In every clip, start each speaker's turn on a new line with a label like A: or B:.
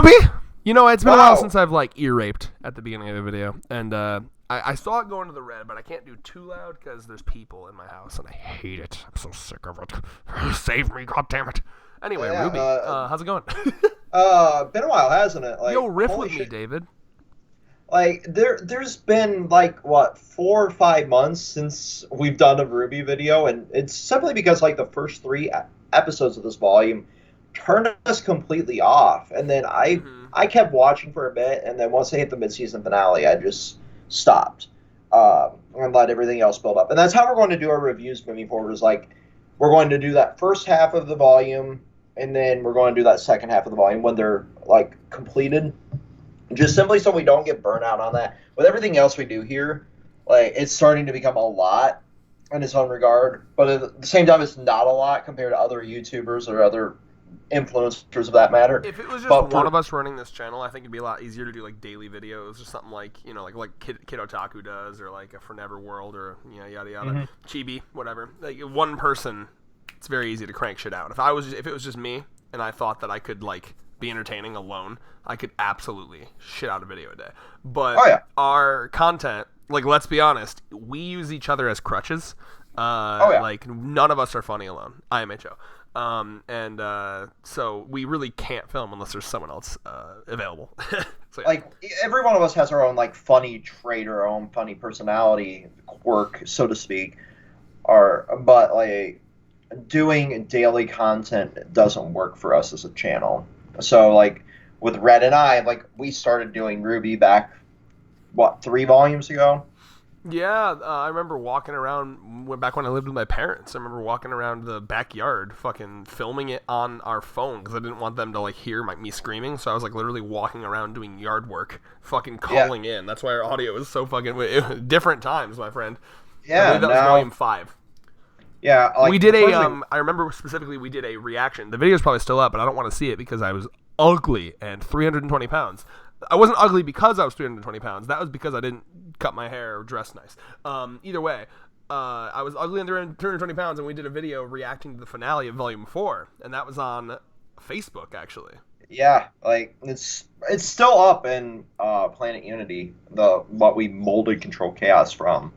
A: RWBY! You know, it's been a while since I've, like, ear raped at the beginning of the video. And I saw it go into the red, but I can't do too loud because there's people in my house, and I hate it. I'm so sick of it. Save me, goddammit. Anyway, yeah, RWBY, how's it going?
B: Been a while, hasn't it?
A: Yo, riff with me, David.
B: Like, there's been, like, what, 4 or 5 months since we've done a RWBY video, and it's simply because, like, the first 3 episodes of this volume turned us completely off, and then I kept watching for a bit, and then once they hit the mid-season finale, I just stopped and let everything else build up. And that's how we're going to do our reviews moving forward, is, like, we're going to do that first half of the volume, and then we're going to do that second half of the volume when they're, like, completed. Just simply so we don't get burnt out on that. With everything else we do here, like, it's starting to become a lot in its own regard. But at the same time, it's not a lot compared to other YouTubers or other influencers of that matter.
A: If it was just one of us running this channel, I think it'd be a lot easier to do, like, daily videos or something like, you know, like Kid Otaku does, or like a For Never World, or, you know, yada yada. Chibi, whatever. Like, one person, it's very easy to crank shit out. If it was just me, and I thought that I could, like, be entertaining alone, I could absolutely shit out a video a day. But our content, like, let's be honest, we use each other as crutches. Like, none of us are funny alone. IMHO. So we really can't film unless there's someone else available. So, yeah.
B: Like, every one of us has our own, like, funny trait or our own funny personality quirk, so to speak. But, like, doing daily content doesn't work for us as a channel. So, like, with Red and I, like, we started doing RWBY back, 3 volumes ago?
A: Yeah, I remember walking around, back when I lived with my parents, I remember walking around the backyard, fucking filming it on our phone, because I didn't want them to, like, hear me screaming, so I was, like, literally walking around doing yard work, fucking calling in. That's why our audio is so fucking... different times, my friend.
B: Yeah,
A: I believe that was volume 5.
B: Yeah, like,
A: we did I remember specifically we did a reaction. The video's probably still up, but I don't want to see it because I was ugly and 320 pounds. I wasn't ugly because I was 320 pounds. That was because I didn't cut my hair or dress nice. Either way, I was ugly and 320 pounds, and we did a video reacting to the finale of Volume 4, and that was on Facebook, actually.
B: Yeah, like, it's still up in Planet Unity, what we molded Control Chaos from.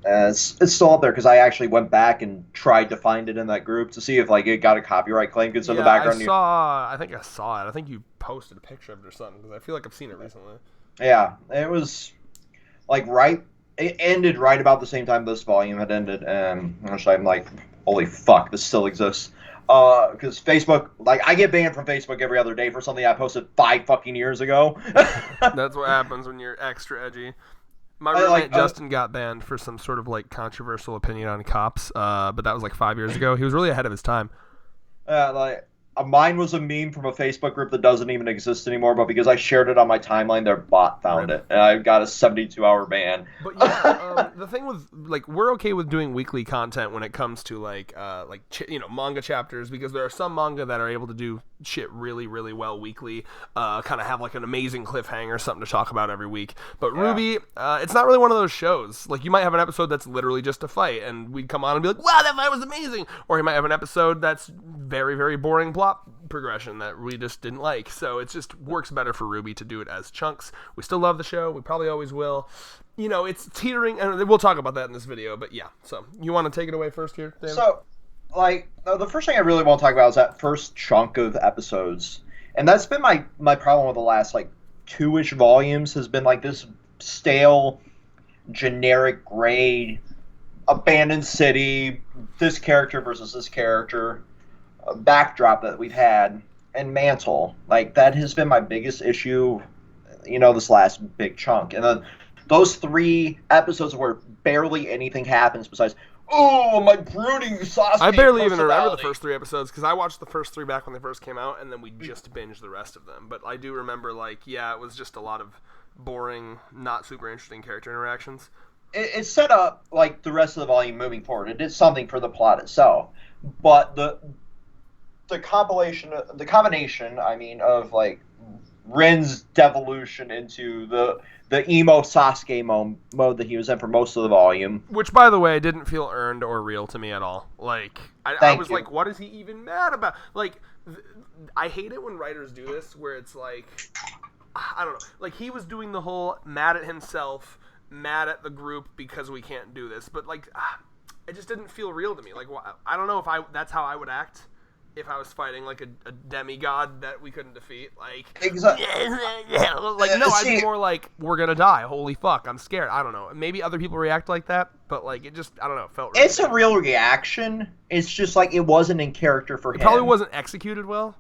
B: And it's still up there because I actually went back and tried to find it in that group to see if, like, it got a copyright claim. Because in the background,
A: I think I saw it. I think you posted a picture of it or something, because I feel like I've seen it recently.
B: Yeah, it was like it ended right about the same time this volume had ended, and I'm like, holy fuck, this still exists. Because Facebook, like, I get banned from Facebook every other day for something I posted 5 fucking years ago.
A: That's what happens when you're extra edgy. My roommate Justin got banned for some sort of, like, controversial opinion on cops, but that was like 5 years ago. He was really ahead of his time.
B: Mine was a meme from a Facebook group that doesn't even exist anymore, but because I shared it on my timeline, their bot found it, and I got a 72-hour ban.
A: But yeah, the thing with, like, we're okay with doing weekly content when it comes to, like, manga chapters, because there are some manga that are able to do shit really, really well weekly, kind of have, like, an amazing cliffhanger, something to talk about every week. But RWBY, it's not really one of those shows. Like, you might have an episode that's literally just a fight, and we'd come on and be like, wow, that fight was amazing! Or you might have an episode that's very, very boring plot progression that we just didn't like. So it just works better for RWBY to do it as chunks. We still love the show. We probably always will. You know, it's teetering, and we'll talk about that in this video, but yeah. So, you want to take it away first here, David?
B: So, like, the first thing I really want to talk about is that first chunk of episodes. And that's been my problem with the last, like, 2-ish volumes, has been, like, this stale, generic grade, abandoned city, this character versus this character, backdrop that we've had, and Mantle. Like, that has been my biggest issue, you know, this last big chunk. And then those 3 episodes where barely anything happens besides, oh, my brooding Sasuke
A: I barely even remember the first 3 episodes, because I watched the first 3 back when they first came out, and then we just binged the rest of them. But I do remember, like, yeah, it was just a lot of boring, not super interesting character interactions.
B: It set up, like, the rest of the volume moving forward. It did something for the plot itself. But the combination, I mean, of, like, Rin's devolution into the emo Sasuke mode that he was in for most of the volume.
A: Which, by the way, didn't feel earned or real to me at all. Like, I was like, what is he even mad about? Like, I hate it when writers do this, where it's like, I don't know, like he was doing the whole mad at himself, mad at the group because we can't do this, but like, it just didn't feel real to me. Like, I don't know if that's how I would act if I was fighting like a demigod that we couldn't defeat. Like,
B: Exactly.
A: Like, no, I'd be more like, we're gonna die. Holy fuck, I'm scared. I don't know. Maybe other people react like that, but like, it just, I don't know, it felt really
B: It's a real reaction. It's just like it wasn't in character for him.
A: It probably wasn't executed well.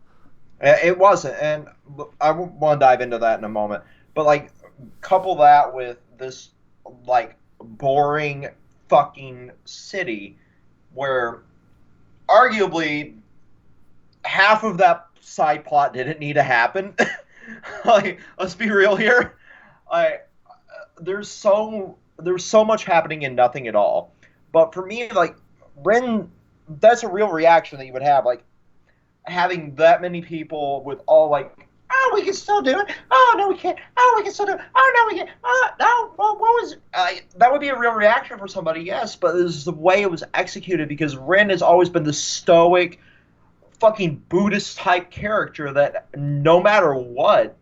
B: It wasn't, and I want to dive into that in a moment. But like, couple that with this like boring fucking city, where arguably half of that side plot didn't need to happen. Like, let's be real here. There's so much happening and nothing at all. But for me, like, Ren, that's a real reaction that you would have. Like, having that many people with all like, oh, we can still do it. Oh, no, we can't. Oh, we can still do it. Oh, no, we can't. Oh, no, what was that would be a real reaction for somebody, yes, but this is the way it was executed, because Ren has always been the stoic, fucking Buddhist-type character that no matter what,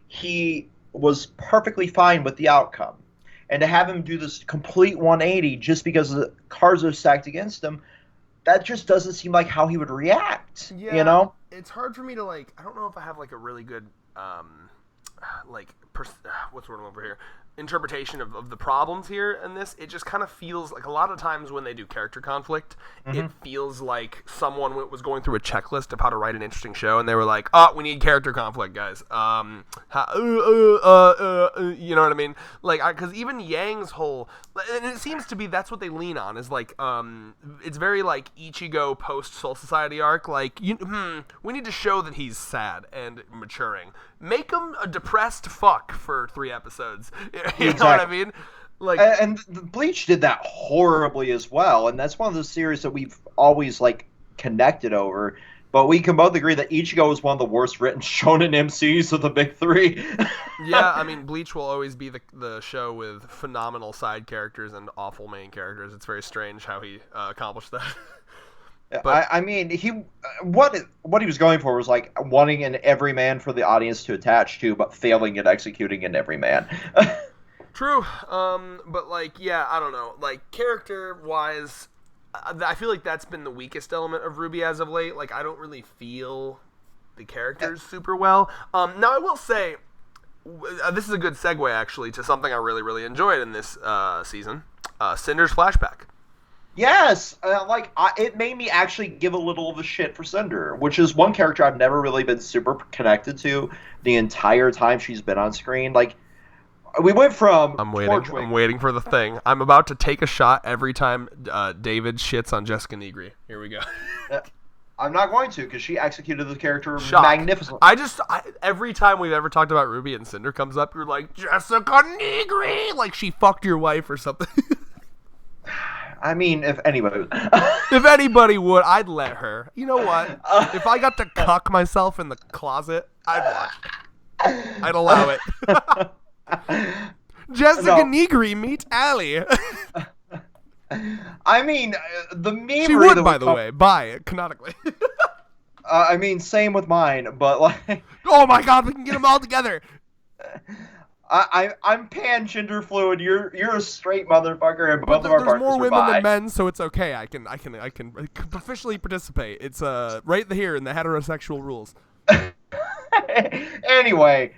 B: he was perfectly fine with the outcome. And to have him do this complete 180 just because the cards are stacked against him, that just doesn't seem like how he would react.
A: Yeah,
B: you know?
A: It's hard for me to, like, I don't know if I have like a really good what's the word over here, interpretation of the problems here in this. It just kind of feels like a lot of times when they do character conflict, it feels like someone was going through a checklist of how to write an interesting show, and they were like, oh, we need character conflict, guys. You know what I mean? Like, because even Yang's whole, and it seems to be that's what they lean on, is like, it's very like Ichigo post Soul Society arc. Like, we need to show that he's sad and maturing. Make him a depressed fuck for 3 episodes. You know what I mean? Like,
B: and Bleach did that horribly as well, and that's one of the series that we've always like connected over. But we can both agree that Ichigo is one of the worst written shonen MCs of the big 3.
A: Yeah, I mean, Bleach will always be the show with phenomenal side characters and awful main characters. It's very strange how he accomplished that.
B: But I mean, what he was going for was like wanting an everyman for the audience to attach to, but failing at executing an everyman.
A: True, but like, yeah, I don't know. Like, character-wise, I feel like that's been the weakest element of RWBY as of late. Like, I don't really feel the characters super well. Now, I will say, this is a good segue, actually, to something I really, really enjoyed in this season. Cinder's flashback.
B: Yes, it made me actually give a little of a shit for Cinder, which is one character I've never really been super connected to the entire time she's been on screen. Like, we went from
A: I'm waiting for the thing. I'm about to take a shot every time David shits on Jessica Negri. Here we go.
B: I'm not going to, because she executed the character magnificently.
A: Every time we've ever talked about RWBY and Cinder comes up, you're like, Jessica Negri! Like, she fucked your wife or something.
B: I mean, if anybody
A: would, I'd let her. You know what? If I got to cuck myself in the closet, I'd watch. I'd allow it. Jessica Negri meet Allie.
B: I mean, the meme.
A: She would, by the way. Buy it canonically.
B: I mean, same with mine, but like.
A: Oh my God, we can get them all together.
B: I'm pan-gender fluid. You're a straight motherfucker, and both of our partners are bi.
A: There's more women than men, so it's okay. I can officially participate. It's right here in the heterosexual rules.
B: Anyway,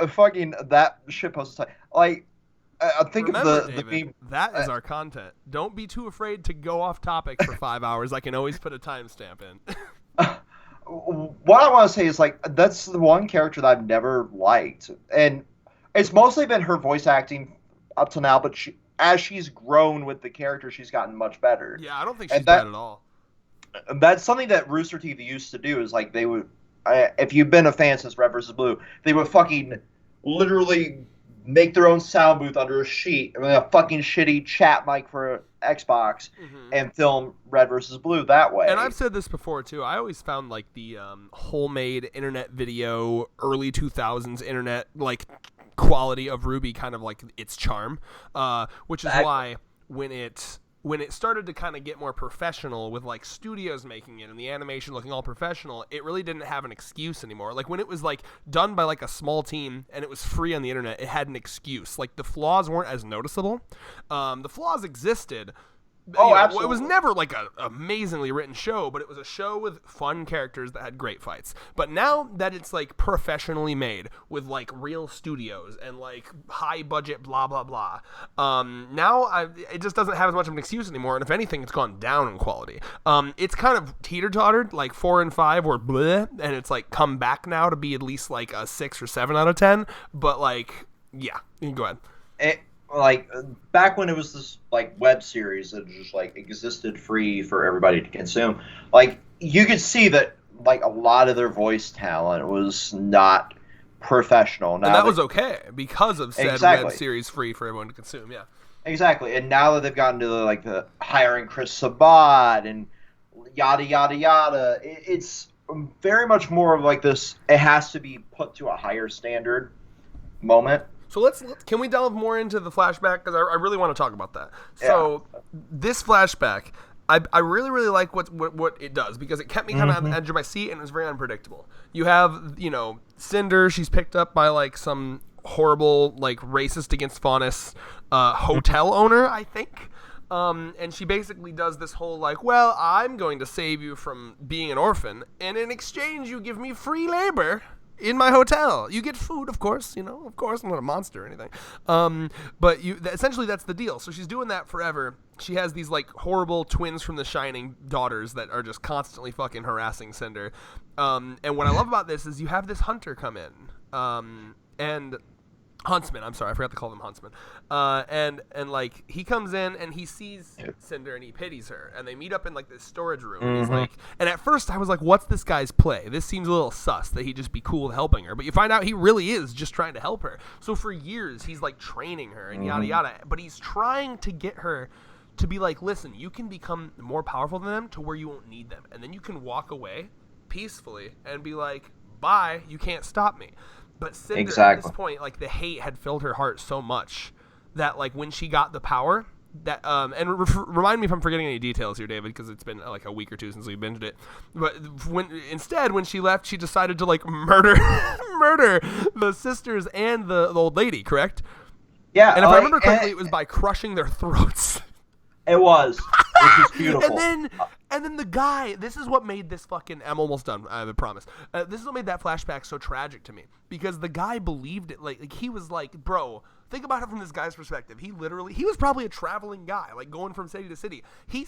B: fucking that shitpost aside, like, think
A: Remember,
B: of the
A: David,
B: meme.
A: That is our content. Don't be too afraid to go off topic for 5 hours. I can always put a timestamp in.
B: What I want to say is, like, that's the one character that I've never liked, and it's mostly been her voice acting up to now, but as she's grown with the character, she's gotten much better.
A: Yeah, I don't think she's bad at all.
B: That's something that Rooster TV used to do, is like they would, if you've been a fan since Red vs. Blue, they would fucking literally make their own sound booth under a sheet, a fucking shitty chat mic for Xbox, and film Red vs. Blue that way.
A: And I've said this before, too. I always found, like, the homemade internet video, early 2000s internet, like, quality of RWBY kind of like its charm, which is why when it when it started to kind of get more professional with like studios making it and the animation looking all professional, it really didn't have an excuse anymore. Like when it was like done by like a small team and it was free on the internet, it had an excuse. Like the flaws weren't as noticeable. The flaws existed.
B: Absolutely.
A: It was never like an amazingly written show, but it was a show with fun characters that had great fights. But now that it's like professionally made with like real studios and like high budget blah blah blah, it just doesn't have as much of an excuse anymore. And if anything, it's gone down in quality. It's kind of teeter-tottered, like 4 and 5 were bleh, and it's like come back now to be at least like a 6 or 7 out of 10. But like, yeah, you can go ahead.
B: Like back when it was this like web series that just like existed free for everybody to consume, like you could see that like a lot of their voice talent was not professional. Now
A: and that was okay because of said web series free for everyone to consume. Yeah,
B: exactly. And now that they've gotten to the hiring Chris Sabat and yada yada yada, it's very much more of like this. It has to be put to a higher standard moment.
A: So can we delve more into the flashback? Because I really want to talk about that. So this flashback, I really, really like what it does because it kept me kind of on the edge of my seat and it was very unpredictable. You have, Cinder, she's picked up by like some horrible, like racist against faunus hotel owner, I think. And she basically does this whole like, well, I'm going to save you from being an orphan, and in exchange you give me free labor in my hotel. You get food, of course, of course, I'm not a monster or anything. But essentially that's the deal. So she's doing that forever. She has these like horrible twins from The Shining daughters that are just constantly fucking harassing Cinder. And what I love about this is you have this hunter come in. And Huntsman, I'm sorry, I forgot to call them Huntsman. And like he comes in and he sees Cinder and he pities her, and they meet up in like this storage room. And he's like, and at first I was like, what's this guy's play? This seems a little sus that he'd just be cool with helping her, but you find out he really is just trying to help her. So for years he's like training her and yada yada, but he's trying to get her to be like, listen, you can become more powerful than them to where you won't need them, and then you can walk away peacefully and be like, bye, you can't stop me. But Cinder, at this point, like, the hate had filled her heart so much that, like, when she got the power, that remind me if I'm forgetting any details here, David, because it's been, like, a week or two since we binged it. But when she left, she decided to, like, murder the sisters and the old lady, correct?
B: Yeah.
A: And if I remember correctly, it was by crushing their throats.
B: It was, which is beautiful.
A: And then the guy, this is what made this fucking, I'm almost done, I promise. This is what made that flashback so tragic to me. Because the guy believed it, like he was like, bro, think about it from this guy's perspective. He was probably a traveling guy, like going from city to city. He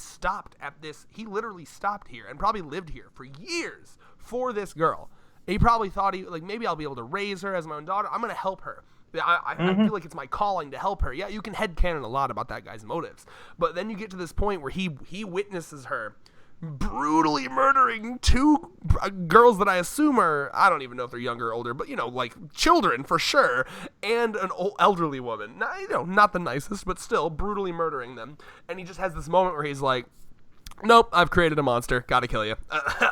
A: literally stopped here and probably lived here for years for this girl. He probably thought maybe I'll be able to raise her as my own daughter. I'm going to help her. I feel like it's my calling to help her. Yeah, you can headcanon a lot about that guy's motives. But then you get to this point where he witnesses her brutally murdering 2 girls that I assume are, I don't even know if they're younger or older, but, like children for sure, and an elderly woman. Not the nicest, but still brutally murdering them. And he just has this moment where he's like, nope, I've created a monster. Gotta kill you.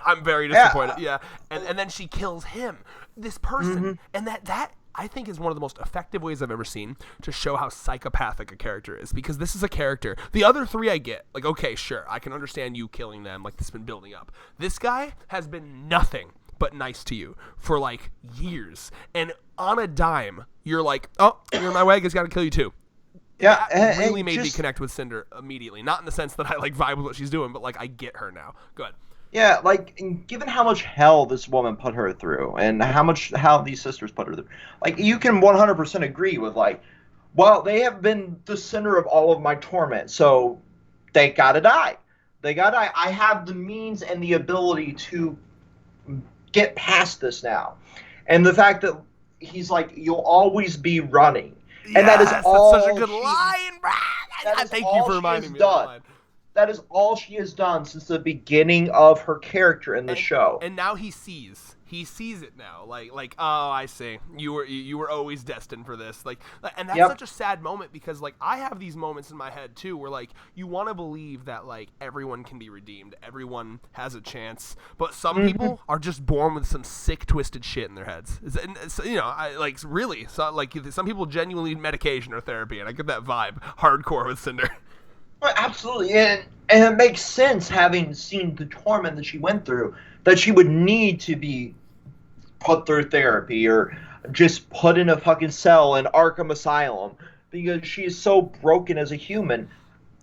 A: I'm very disappointed. Yeah. And then she kills him, this person. And that I think is one of the most effective ways I've ever seen to show how psychopathic a character is, because this is a character. The other 3 I get, like, okay, sure, I can understand you killing them, like this has been building up. This guy has been nothing but nice to you for like years, and on a dime, you're like, oh, you're in my way, I guess gotta kill you too.
B: Yeah,
A: that really made me connect with Cinder immediately. Not in the sense that I like vibe with what she's doing, but like I get her now. Go ahead.
B: Yeah, like, given how much hell this woman put her through, and how these sisters put her through, like, you can 100% agree with, like, well, they have been the center of all of my torment, so they gotta die. They gotta die. I have the means and the ability to get past this now. And the fact that he's like, you'll always be running.
A: Yes,
B: and that is all
A: such a good line, Brad. Thank you for reminding me of that line.
B: That is all she has done since the beginning of her character in the show.
A: And now he sees it now. Like, oh, I see. You were always destined for this. Like, and that's such a sad moment, because like I have these moments in my head too, where like you want to believe that like everyone can be redeemed, everyone has a chance, but some people are just born with some sick, twisted shit in their heads. Really. So like some people genuinely need medication or therapy, and I get that vibe hardcore with Cinder.
B: Well, absolutely, and it makes sense having seen the torment that she went through, that she would need to be put through therapy or just put in a fucking cell in Arkham Asylum because she is so broken as a human,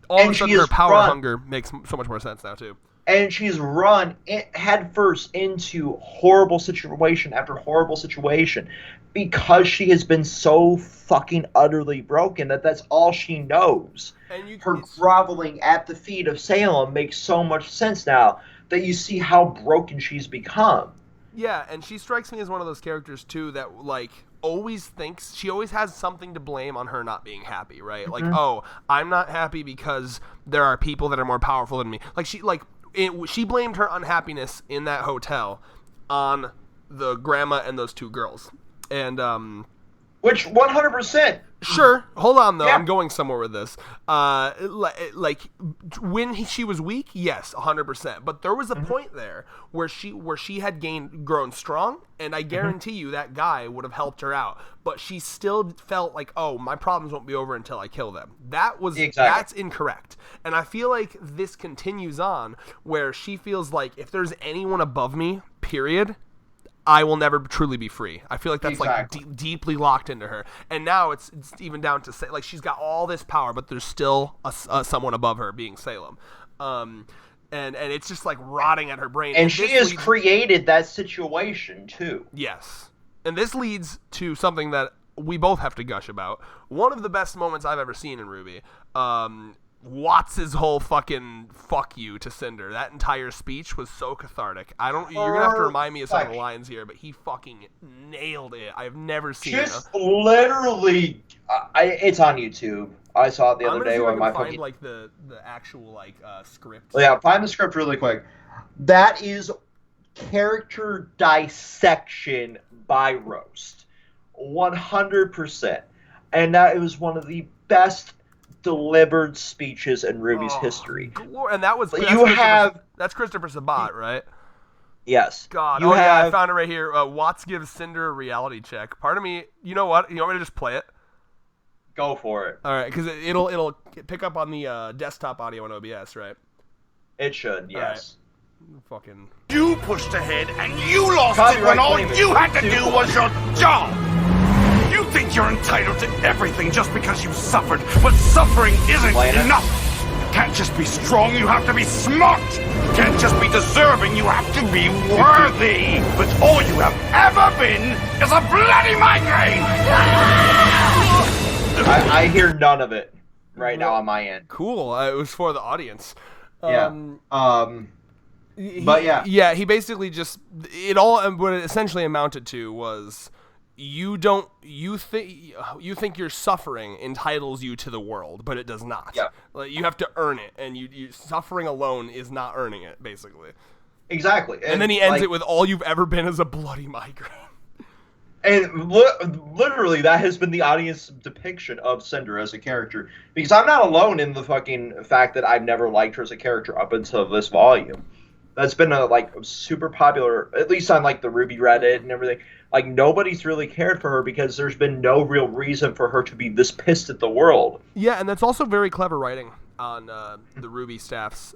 A: All of a
B: and she
A: sudden, her
B: is
A: power
B: run
A: hunger makes so much more sense now too.
B: and she's run headfirst into horrible situation after horrible situation because she has been so fucking utterly broken that that's all she knows.
A: And
B: Her groveling at the feet of Salem makes so much sense now that you see how broken she's become.
A: yeah, and she strikes me as one of those characters too that like always thinks she always has something to blame on her not being happy, right? Like, oh, I'm not happy because there are people that are more powerful than me. Like she blamed her unhappiness in that hotel on the grandma and those two girls. And
B: Which 100%.
A: sure, hold on though.
B: Yeah.
A: I'm going somewhere with this. Like when she was weak, yes, 100%. But there was a point there where she had grown strong, and I guarantee you that guy would have helped her out. But she still felt like, oh, my problems won't be over until I kill them. That's incorrect. And I feel like this continues on where she feels like if there's anyone above me, period, I will never truly be free. I feel like that's like deeply locked into her. And now it's even down to say like she's got all this power, but there's still someone above her being Salem. And it's just like rotting at her brain.
B: And she has created that situation too.
A: Yes. And this leads to something that we both have to gush about. One of the best moments I've ever seen in RWBY. Watts' whole fucking fuck you to Cinder. That entire speech was so cathartic. You're gonna have to remind me of some of the lines here, but he fucking nailed it. I've never seen it.
B: Just literally, it's on YouTube. I saw it the other day when my
A: find like the actual like script.
B: Yeah, find the script really quick. That is character dissection by roast, 100%, and that it was one of the best delivered speeches in RWBY's history.
A: And that's Christopher Sabat, right?
B: Yes.
A: God. Yeah, I found it right here. Watts gives Cinder a reality check. Pardon me. You know what? You want me to just play it?
B: Go for it.
A: All right, because it'll pick up on the desktop audio on OBS, right?
B: It should. Yes.
A: Right. Fucking.
C: You pushed ahead and you lost it when all you had to do was your job. You think you're entitled to everything just because you suffered, but suffering isn't enough. You can't just be strong, you have to be smart. You can't just be deserving, you have to be worthy. But all you have ever been is a bloody migraine.
B: I hear none of it right now on my end.
A: Cool. It was for the audience.
B: But yeah.
A: Yeah, he basically just what it essentially amounted to was you think your suffering entitles you to the world, but it does not.
B: Yeah.
A: Like, you have to earn it, and you suffering alone is not earning it, basically.
B: Exactly.
A: And then he ends it with all you've ever been is a bloody migraine.
B: And literally, that has been the audience depiction of Cinder as a character. Because I'm not alone in the fucking fact that I've never liked her as a character up until this volume. That's been a super popular, at least on like the RWBY Reddit and everything. Like, nobody's really cared for her because there's been no real reason for her to be this pissed at the world.
A: Yeah, and that's also very clever writing on the RWBY staff's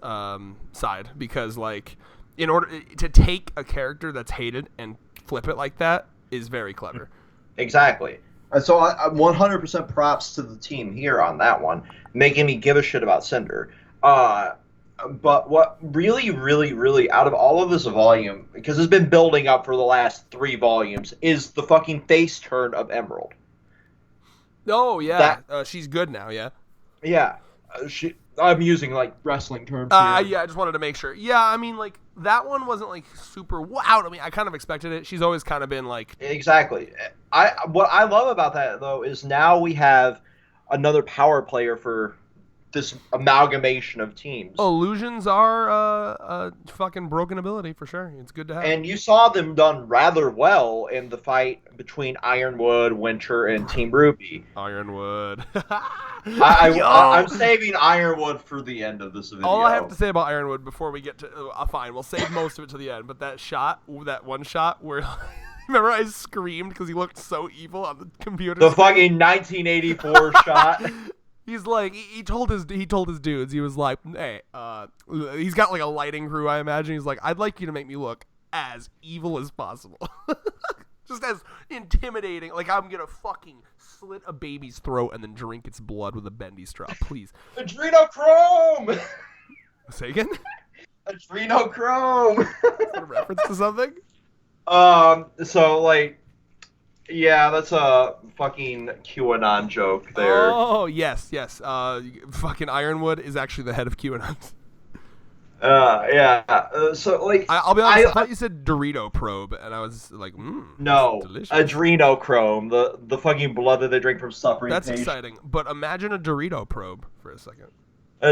A: side, because like in order to take a character that's hated and flip it like that is very clever.
B: Exactly. And so I 100% props to the team here on that one, making me give a shit about Cinder. But what really, really, really, out of all of this volume, because it's been building up for the last 3 volumes, is the fucking face turn of Emerald.
A: Oh, yeah. She's good now, yeah.
B: Yeah. I'm using, like, wrestling terms here.
A: Yeah, I just wanted to make sure. Yeah, I mean, like, that one wasn't, like, super wow. I mean, I kind of expected it. She's always kind of been, like...
B: Exactly. What I love about that, though, is now we have another power player for this amalgamation of teams.
A: Illusions are a fucking broken ability for sure. It's good to have.
B: And you saw them done rather well in the fight between Ironwood, Winter, and Team RWBY.
A: Ironwood.
B: I'm saving Ironwood for the end of this video.
A: All I have to say about Ironwood before we get to fine, we'll save most of it to the end. But that one shot where. Remember I screamed because he looked so evil on the computer
B: The
A: screen?
B: fucking 1984 shot.
A: He's like, he told his dudes, he was like, hey, he's got like a lighting crew, I imagine. He's like, I'd like you to make me look as evil as possible. Just as intimidating. Like, I'm gonna fucking slit a baby's throat and then drink its blood with a bendy straw, please.
B: Adrenochrome!
A: Say again?
B: Adrenochrome!
A: Is that a reference to something?
B: So, like, yeah, that's a fucking QAnon joke there.
A: Oh, yes. Fucking Ironwood is actually the head of QAnon.
B: Yeah. So, like...
A: I'll be honest, I thought you said Dorito probe, and I was like,
B: no,
A: delicious.
B: adrenochrome, the fucking blood that they drink from suffering
A: That's
B: patients.
A: exciting, but imagine a Dorito probe for a second.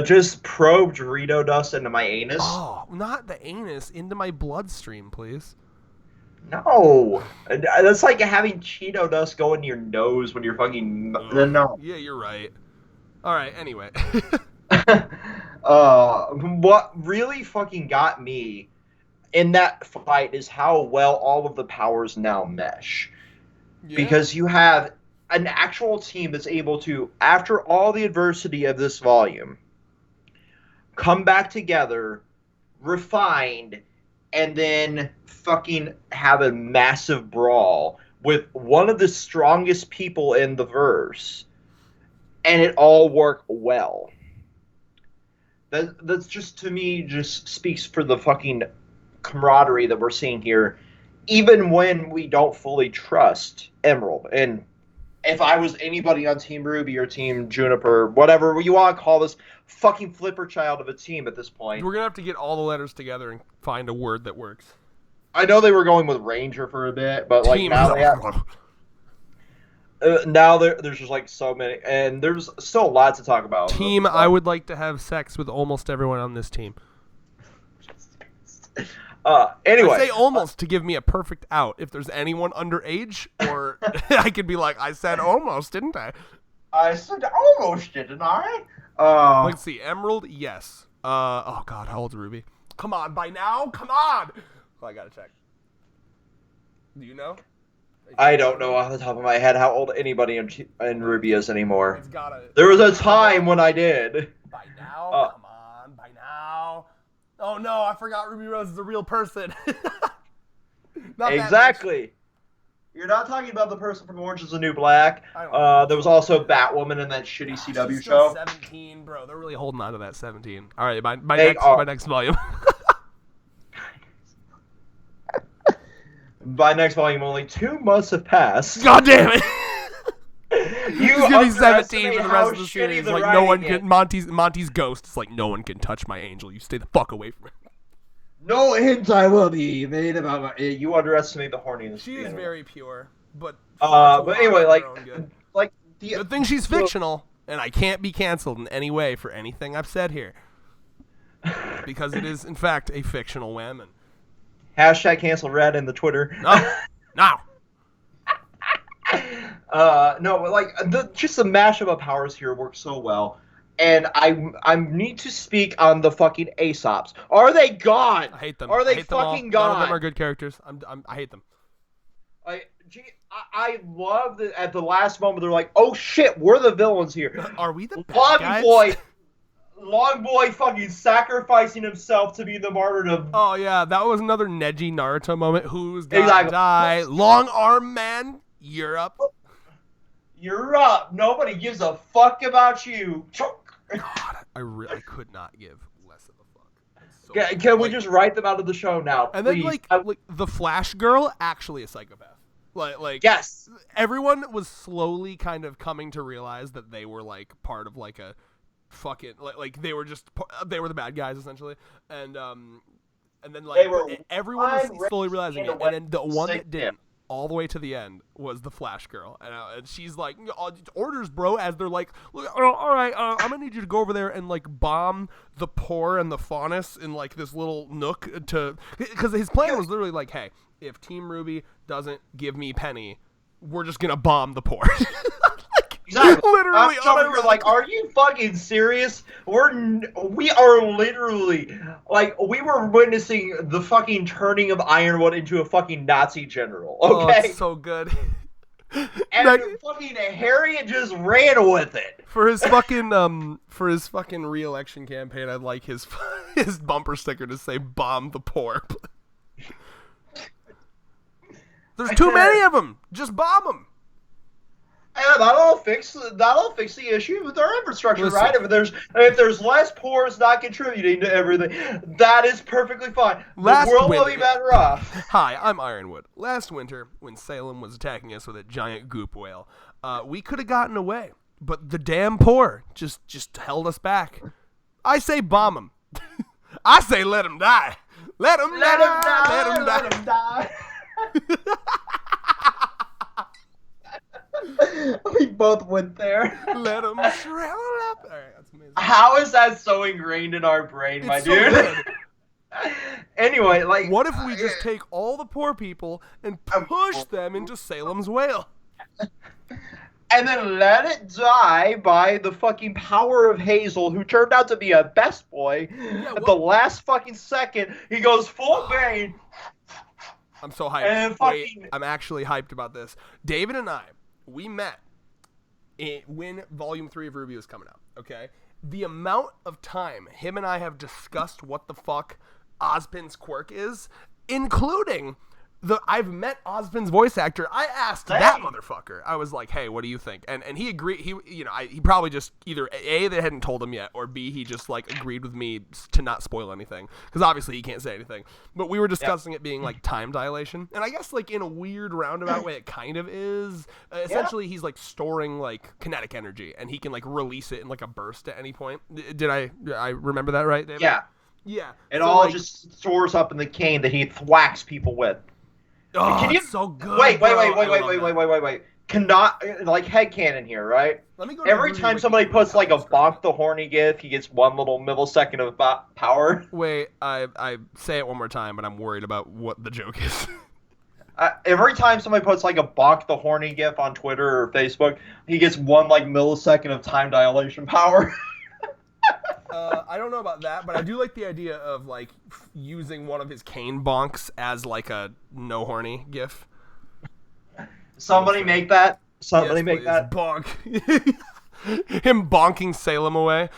B: Just probe Dorito dust into my anus?
A: Oh, not the anus, into my bloodstream, please.
B: No. That's like having Cheeto dust go into your nose when you're fucking... No.
A: Yeah, you're right. All right, anyway.
B: What really fucking got me in that fight is how well all of the powers now mesh. Yeah. Because you have an actual team that's able to, after all the adversity of this volume, come back together, refined, and then fucking have a massive brawl with one of the strongest people in the verse, and it all worked well. That's just, to me, just speaks for the fucking camaraderie that we're seeing here, even when we don't fully trust Emerald. And if I was anybody on Team RWBY or Team Juniper, whatever you want to call this fucking flipper child of a team at this point.
A: We're going to have to get all the letters together and find a word that works.
B: I know they were going with Ranger for a bit, but like
A: team
B: now they have... now there's just like so many, and there's still a lot to talk about.
A: Team, I would like to have sex with almost everyone on this team.
B: Anyway,
A: I say almost to give me a perfect out. If there's anyone underage, or I could be like, I said almost, didn't I?
B: I said almost, didn't I?
A: Let's see, Emerald, yes. Oh God, how old's RWBY? Come on, by now, come on. Oh, I gotta check. Do you know?
B: I don't know off the top of my head how old anybody in RWBY is anymore.
A: It's gotta...
B: There was a time when I did.
A: By now? Come on, by now. Oh no, I forgot Ruby Rose is a real person.
B: Exactly. You're not talking about the person from Orange is the New Black. There was also Batwoman in that shitty CW
A: she's
B: show.
A: Still 17, bro. They're really holding on to that 17. All right, my next volume.
B: By next volume, only 2 months have passed.
A: God damn it!
B: You
A: gonna be 17 for the rest of the series.
B: The
A: like no one can. Monty's ghost. It's like no one can touch my angel. You stay the fuck away from it.
B: No hentai will be made about my. You underestimate the horniness.
A: She is very pure, but.
B: But anyway, like the
A: good thing she's fictional, and I can't be canceled in any way for anything I've said here, because it is in fact a fictional woman.
B: Hashtag cancel Red in the Twitter.
A: No.
B: No, but like just the mashup of powers here works so well, and I need to speak on the fucking Aesops. Are they gone?
A: I hate them.
B: Are they fucking gone?
A: None of them are good characters. I hate them.
B: I love that at the last moment they're like, oh shit, we're the villains here.
A: Are we the bad guys?
B: Long boy fucking sacrificing himself to be the martyrdom.
A: Oh yeah, that was another Neji Naruto moment. Who's gonna die? Long arm man, you're up.
B: You're up. Nobody gives a fuck about you.
A: God, I could not give less of a fuck.
B: Can we just write them out of the show now,
A: and
B: please?
A: then like the Flash girl, actually a psychopath. Like
B: yes,
A: everyone was slowly kind of coming to realize that they were like part of like a fucking like they were the bad guys essentially, and then like everyone was slowly realizing it, and then the one that didn't all the way to the end was the Flash girl, and she's like, orders, bro, as they're like, look, all right, I'm gonna need you to go over there and like bomb the poor and the faunus in like this little nook because his plan was literally like, hey, if Team RWBY doesn't give me Penny, we're just gonna bomb the poor.
B: Exactly.
A: Literally,
B: you're like, are you fucking serious? We are literally like we were witnessing the fucking turning of Ironwood into a fucking Nazi general. Okay,
A: it's so good.
B: And fucking Harriet just ran with it.
A: For his fucking re-election campaign, I'd like his bumper sticker to say "Bomb the poor." There's too many of them. Just bomb them.
B: Yeah, that'll fix the issue with our infrastructure, right? If there's less poor, it's not contributing to everything. That is perfectly fine. The world will be better off.
A: Hi, I'm Ironwood. Last winter, when Salem was attacking us with a giant goop whale, we could have gotten away, but the damn poor just held us back. I say bomb them. I say let them die. Let them die. Let them die.
B: We both went there.
A: Let them shrivel up. All right, that's amazing.
B: How is that so ingrained in our brain, my dude?
A: Good.
B: Anyway, like,
A: what if we just take all the poor people and push them into Salem's whale?
B: And then let it die by the fucking power of Hazel, who turned out to be a best boy. At the last fucking second, he goes full bang.
A: I'm so hyped. Wait, I'm actually hyped about this. David and I, we met when Volume 3 of RWBY was coming out, okay? The amount of time him and I have discussed what the fuck Ozpin's quirk is, including I've met Ozpin's voice actor. I asked that motherfucker. I was like, "Hey, what do you think?" And he agreed. He probably just either A, they hadn't told him yet, or B, he just like agreed with me to not spoil anything, because obviously he can't say anything. But we were discussing it being like time dilation, and I guess like in a weird roundabout way, it kind of is. Essentially, he's like storing like kinetic energy, and he can like release it in like a burst at any point. Did I remember that right, David?
B: Yeah.
A: Yeah.
B: It all just stores up in the cane that he thwacks people with.
A: Oh, can you, it's so good.
B: Wait. Cannot, like, headcanon here, right?
A: Let me go
B: Every time somebody puts, like, a bonk the horny gif, he gets 1 little millisecond of power.
A: Wait, I say it one more time, but I'm worried about what the joke is.
B: Every time somebody puts, like, a bonk the horny gif on Twitter or Facebook, he gets 1, like, millisecond of time dilation power.
A: I don't know about that, but I do like the idea of like using one of his cane bonks as like a no horny gif.
B: Somebody make that. Somebody
A: yes,
B: make
A: please.
B: that.
A: Bonk. Him bonking Salem away.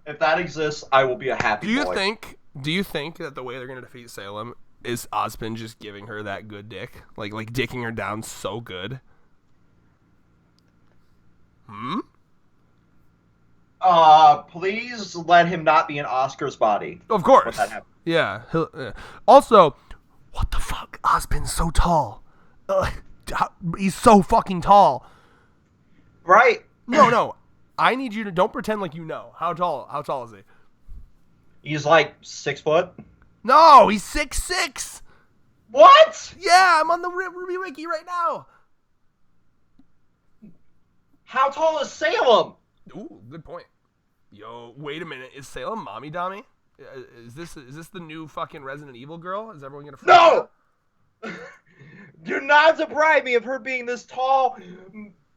B: If that exists, I will be a happy boy.
A: Do you think that the way they're gonna defeat Salem is Ozpin just giving her that good dick, like dicking her down so good?
B: Please let him not be in Oscar's body.
A: Of course. Yeah. Also, what the fuck? Ozpin's so tall. He's so fucking tall.
B: Right.
A: No. I need you to don't pretend like you know. How tall is he?
B: He's like 6 foot.
A: No, he's 6'6".
B: What?
A: Yeah, I'm on the RWBY Wiki right now.
B: How tall is Salem?
A: Ooh, good point. Yo, wait a minute. Is Salem mommy dommy? Is this the new fucking Resident Evil girl? Is everyone gonna freak out?
B: Do not deprive me of her being this tall,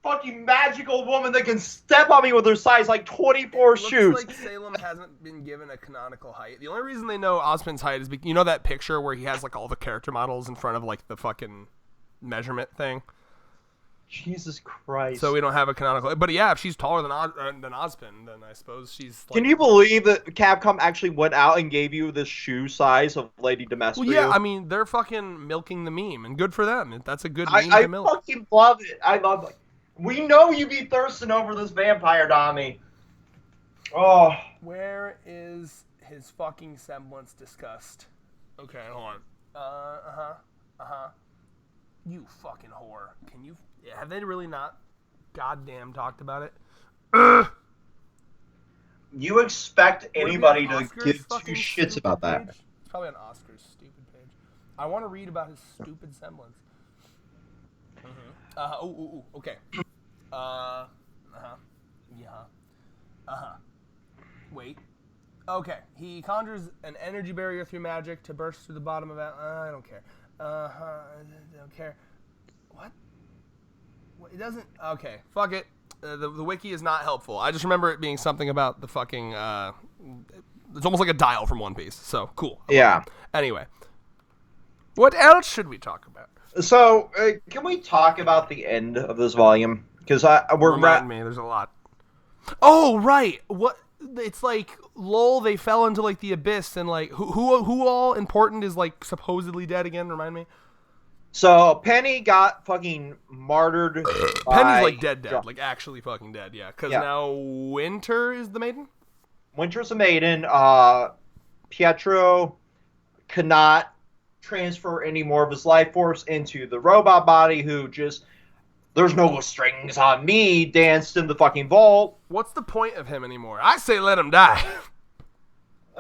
B: fucking magical woman that can step on me with her size like 24 shoes.
A: Looks like Salem hasn't been given a canonical height. The only reason they know Ozpin's height is you know that picture where he has like all the character models in front of like the fucking measurement thing.
B: Jesus Christ.
A: So we don't have a canonical. But yeah, if she's taller than Ozpin, then I suppose she's like...
B: Can you believe that Capcom actually went out and gave you this shoe size of Lady Demetria?
A: Well, yeah, I mean, they're fucking milking the meme, and good for them. That's a good meme to milk.
B: I fucking love it. I love it. We know you be thirsting over this vampire, Dami. Oh.
A: Where is his fucking semblance discussed? Okay, hold on. You fucking whore. Can you... Have they really not goddamn talked about it?
B: You expect anybody to give 2 shits about that?
A: It's probably on Oscar's stupid page. I want to read about his stupid semblance. Okay. Wait. Okay. He conjures an energy barrier through magic to burst through the bottom of it. I don't care. I don't care. What? It doesn't... Okay, fuck it. The wiki is not helpful. I just remember it being something about the fucking... it's almost like a dial from One Piece, so cool.
B: Yeah.
A: Anyway. What else should we talk about?
B: So, can we talk about the end of this volume? Because
A: Remind me, there's a lot. Oh, right. What? It's like, lol, they fell into, like, the abyss, and, like, who all important is, like, supposedly dead again? Remind me.
B: So, Penny got fucking martyred.
A: Penny's, like, dead. Like, actually fucking dead, yeah. Because now Winter is the maiden?
B: Winter's the maiden. Pietro cannot transfer any more of his life force into the robot body, who just, there's no strings on me, danced in the fucking vault.
A: What's the point of him anymore? I say let him die.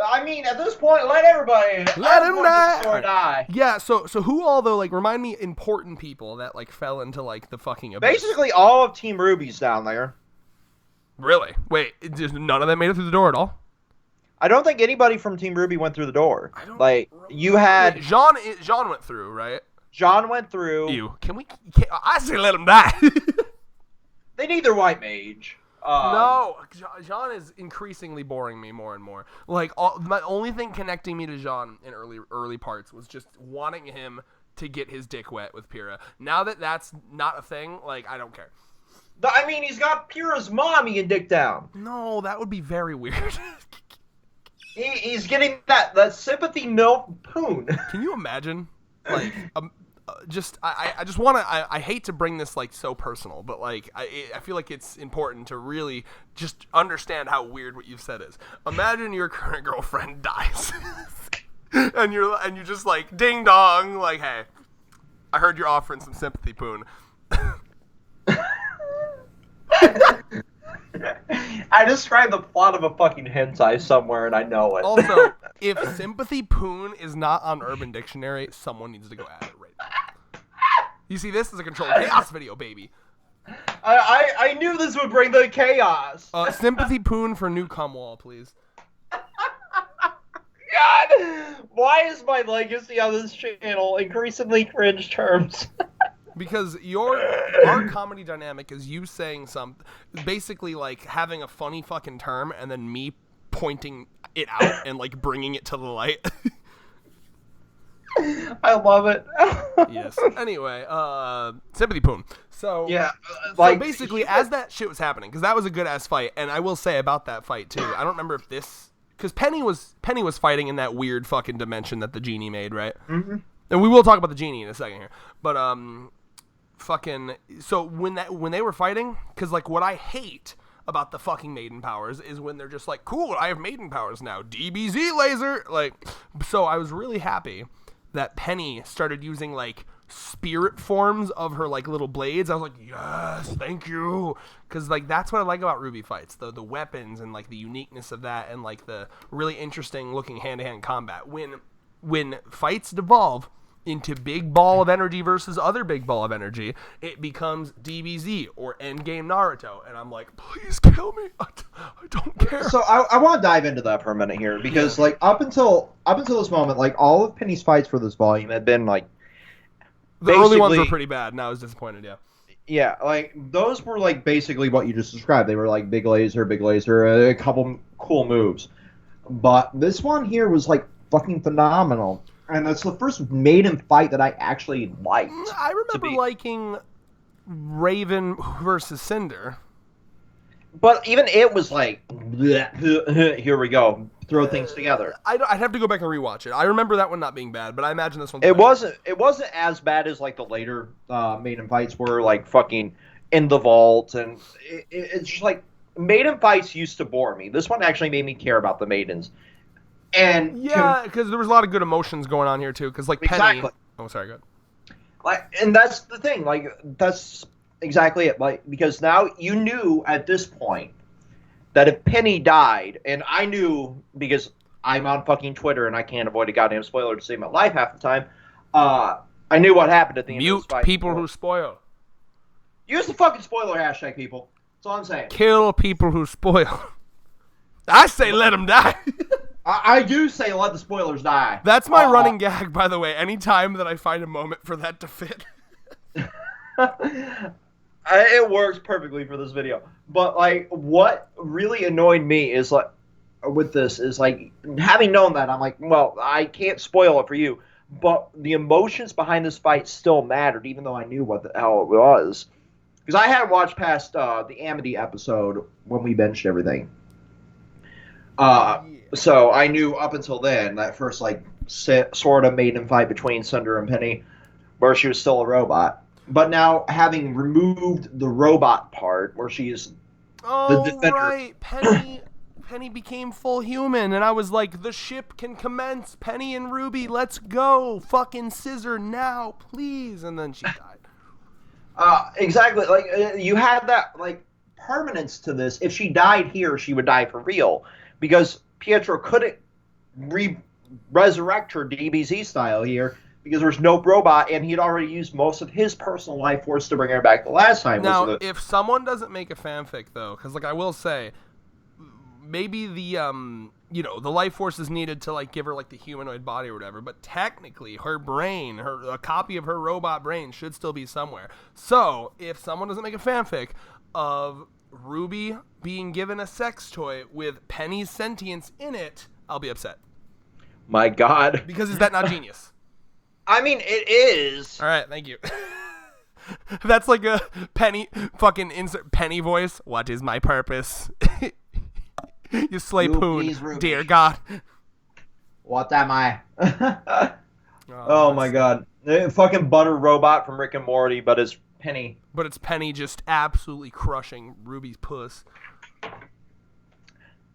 B: I mean, at this point, let everybody
A: let him
B: die.
A: Yeah, so who all, though, like, remind me, important people that, like, fell into, like, the fucking abyss.
B: Basically all of Team RWBY's down there.
A: Really? Wait, none of them made it through the door at all?
B: I don't think anybody from Team RWBY went through the door. You had...
A: Wait, Jean went through, right?
B: Jean went through.
A: I say let him die.
B: They need their white mage.
A: No, Jean is increasingly boring me more and more. Like, my only thing connecting me to Jean in early parts was just wanting him to get his dick wet with Pyrrha. Now that that's not a thing, like, I don't care.
B: I mean, he's got Pyrrha's mom he can dick down.
A: No, that would be very weird.
B: He's getting that sympathy milk poon.
A: Can you imagine? Like, I just want to, I hate to bring this, like, so personal, but, like, I feel like it's important to really just understand how weird what you've said is. Imagine your current girlfriend dies. and you just, like, ding dong, like, hey, I heard you're offering some sympathy poon.
B: I described the plot of a fucking hentai somewhere, and I know it.
A: Also, if sympathy poon is not on Urban Dictionary, someone needs to go at it right now. You see, this is a Controlled Chaos video, baby.
B: I knew this would bring the chaos.
A: Sympathy poon for new cum wall, please.
B: God, why is my legacy on this channel increasingly cringe terms?
A: Because our comedy dynamic is you saying something, basically like having a funny fucking term, and then me pointing it out and, like, bringing it to the light.
B: I love it.
A: Yes. Anyway, sympathy poon. So
B: yeah,
A: so basically, as that shit was happening, because that was a good ass fight, and I will say about that fight too. I don't remember if this, because Penny was fighting in that weird fucking dimension that the genie made, right? Mm-hmm. And we will talk about the genie in a second here, but fucking, so when they were fighting, because, like, what I hate about the fucking maiden powers is when they're just like, cool, I have maiden powers now, DBZ laser, like, so I was really happy that Penny started using, like, spirit forms of her, like, little blades. I was like, yes, thank you, because, like, that's what I like about RWBY fights, the weapons and, like, the uniqueness of that, and, like, the really interesting looking hand-to-hand combat. When fights devolve into big ball of energy versus other big ball of energy, it becomes DBZ or Endgame Naruto, and I'm like, please kill me. I don't care.
B: So I want to dive into that for a minute here, because like up until this moment, like, all of Penny's fights for this volume had been like,
A: the early ones were pretty bad, and I was disappointed.
B: Yeah, like, those were like basically what you just described. They were like big laser, a couple cool moves, but this one here was like fucking phenomenal. And that's the first maiden fight that I actually liked.
A: I remember liking Raven versus Cinder.
B: But even it was like, here we go, throw things together.
A: I'd have to go back and rewatch it. I remember that one not being bad, but I imagine this one.
B: It wasn't as bad as like the later maiden fights were, like fucking in the vault, and it's just like, maiden fights used to bore me. This one actually made me care about the maidens. And
A: yeah, because there was a lot of good emotions going on here too. Because, like, Penny. Exactly. Oh, sorry, go ahead.
B: Like, and that's the thing. Like, that's exactly it. Like, because now you knew at this point that if Penny died, and I knew because I'm on fucking Twitter and I can't avoid a goddamn spoiler to save my life half the time. I knew what happened at the end of this fight.
A: Mute people who spoil.
B: Use the fucking spoiler hashtag, people. That's all I'm saying.
A: Kill people who spoil. I say let them die.
B: I do say let the spoilers die.
A: That's my running gag, by the way. Anytime that I find a moment for that to fit.
B: It works perfectly for this video. But, like, what really annoyed me is, like, with this, is, like, having known that, I'm like, well, I can't spoil it for you. but the emotions behind this fight still mattered, even though I knew what the hell it was. Because I hadn't watched past the Amity episode when we benched everything. So I knew up until then, that first, like, sort of maiden fight between Cinder and Penny, where she was still a robot. But now, having removed the robot part, where she is the defender.
A: Right. Penny became full human, and I was like, the ship can commence. Penny and RWBY, let's go. Fucking scissor now, please. And then she died.
B: Exactly. Like, you had that, like, permanence to this. If she died here, she would die for real. Because Pietro couldn't resurrect her DBZ style here, because there's no robot, and he'd already used most of his personal life force to bring her back the last time.
A: Now, if someone doesn't make a fanfic, though, because, like, I will say, maybe the the life force is needed to, like, give her, like, the humanoid body or whatever, but technically her brain, a copy of her robot brain should still be somewhere. So if someone doesn't make a fanfic of RWBY being given a sex toy with Penny's sentience in it, I'll be upset.
B: My God.
A: Because is that not genius?
B: I mean, it is.
A: All right, thank you. That's like a Penny fucking insert Penny voice. What is my purpose? You slay poon, dear God.
B: What am I? Oh my God. Fucking butter robot from Rick and Morty, but it's Penny.
A: But it's Penny just absolutely crushing RWBY's puss.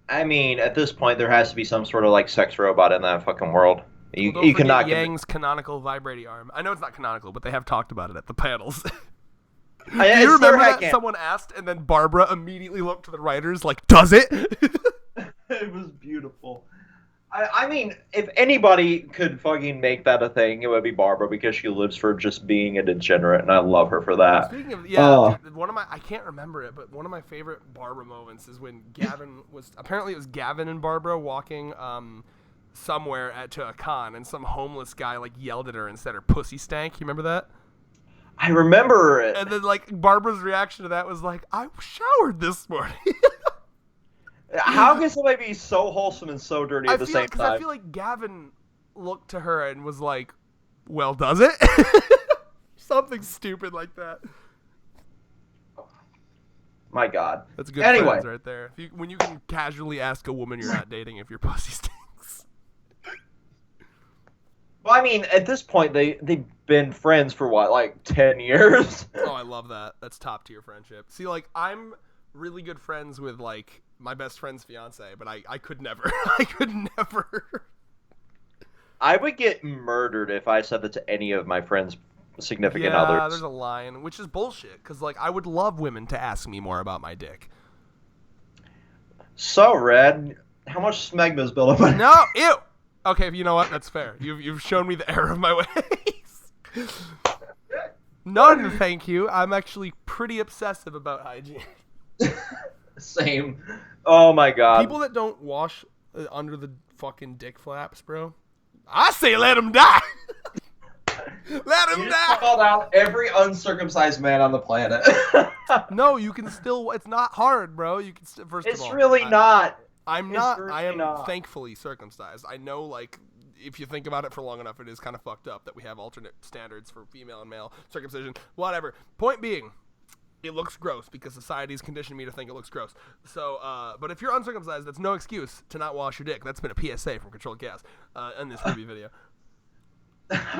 B: I mean, at this point, there has to be some sort of, like, sex robot in that fucking world.
A: You cannot get Yang's canonical vibrating arm. I know it's not canonical, but they have talked about it at the panels. Do you remember that someone asked, and then Barbara immediately looked to the writers like, does it?
B: It was beautiful. I mean, if anybody could fucking make that a thing, it would be Barbara, because she lives for just being a degenerate, and I love her for that.
A: Speaking of, I can't remember it, but one of my favorite Barbara moments is when apparently it was Gavin and Barbara walking somewhere to a con, and some homeless guy, like, yelled at her and said her pussy stank. You remember that?
B: I remember it.
A: And then, like, Barbara's reaction to that was like, I showered this morning.
B: How can somebody be so wholesome and so dirty at the same time?
A: Because I feel like Gavin looked to her and was like, well, does it? Something stupid like that.
B: My God.
A: That's good friends right there. When you can casually ask a woman you're not dating if your pussy stinks.
B: Well, I mean, at this point, they've been friends for, what, like 10 years?
A: Oh, I love that. That's top-tier friendship. See, like, I'm really good friends with, like, my best friend's fiance, but I could never. I could never.
B: I would get murdered if I said that to any of my friends' significant others.
A: Yeah, there's a line, which is bullshit, because, like, I would love women to ask me more about my dick.
B: So, Red, how much smegma is built up on?
A: No, ew! Okay, you know what? That's fair. You've shown me the error of my ways. None, thank you. I'm actually pretty obsessive about hygiene.
B: Same. Oh my God.
A: People that don't wash under the fucking dick flaps, bro. I say let them die. Let them die.
B: Called out every uncircumcised man on the planet.
A: No, you can still. It's not hard, bro. You can still. First of all,
B: it's really not.
A: I'm not. I am thankfully circumcised. I know, like, if you think about it for long enough, it is kind of fucked up that we have alternate standards for female and male circumcision. Whatever. Point being, it looks gross because society's conditioned me to think it looks gross. So, but if you're uncircumcised, that's no excuse to not wash your dick. That's been a PSA from Controlled Chaos in this RWBY video.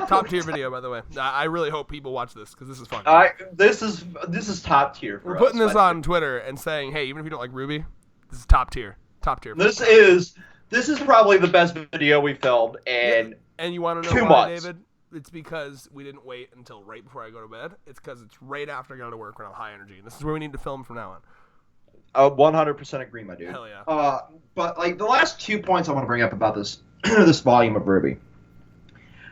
A: Top tier video, by the way. I really hope people watch this because this is fun.
B: This is top tier.
A: We're putting this on Twitter and saying, hey, even if you don't like RWBY, this is top tier. Top tier.
B: This is probably the best video we filmed in
A: and you want to know
B: 2
A: why,
B: months.
A: David? It's because we didn't wait until right before I go to bed. It's because it's right after I go to work when I'm high energy. This is where we need to film from now on.
B: 100% agree, my dude.
A: Hell yeah.
B: But like the last 2 points I want to bring up about this this volume of RWBY.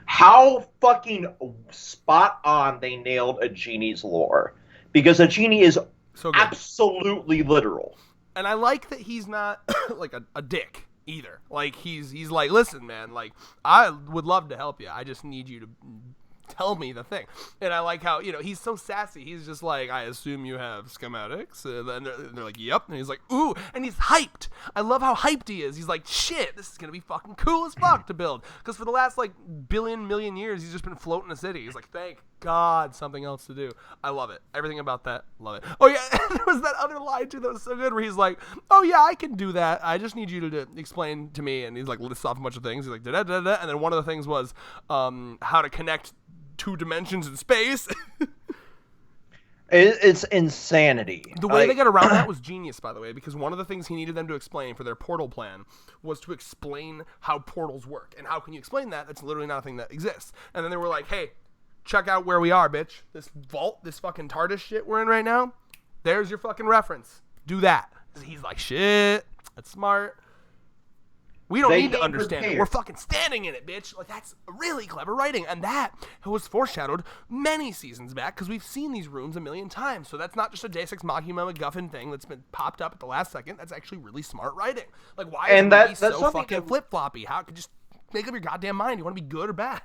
B: How fucking spot on they nailed a genie's lore, because a genie is absolutely literal.
A: And I like that he's not like a dick either. Like he's like, listen, man, like I would love to help you. I just need you tell me the thing. And I like how, he's so sassy. He's just like, I assume you have schematics. And then they're like, yep. And he's like, ooh. And he's hyped. I love how hyped he is. He's like, shit, this is going to be fucking cool as fuck to build. Because for the last, like, million years, he's just been floating the city. He's like, thank God, something else to do. I love it. Everything about that, love it. Oh, yeah, there was that other line, too, that was so good, where he's like, oh, yeah, I can do that. I just need you to explain to me. And he's like, lists off a bunch of things. He's like, da-da-da-da. And then one of the things was how to connect 2 dimensions in space.
B: It's insanity.
A: The way they got around that was genius, by the way, because one of the things he needed them to explain for their portal plan was to explain how portals work. And how can you explain that? That's literally not a thing that exists. And then they were like, hey, check out where we are, bitch. This vault, this fucking TARDIS shit we're in right now, there's your fucking reference. Do that. He's like, shit, that's smart. We don't need to understand it. We're fucking standing in it, bitch. Like, that's really clever writing. And that was foreshadowed many seasons back because we've seen these rooms a million times. So that's not just a Deus Ex Machina MacGuffin thing that's been popped up at the last second. That's actually really smart writing. Like, why is it so fucking flip-floppy? How could you just make up your goddamn mind? You want to be good or bad?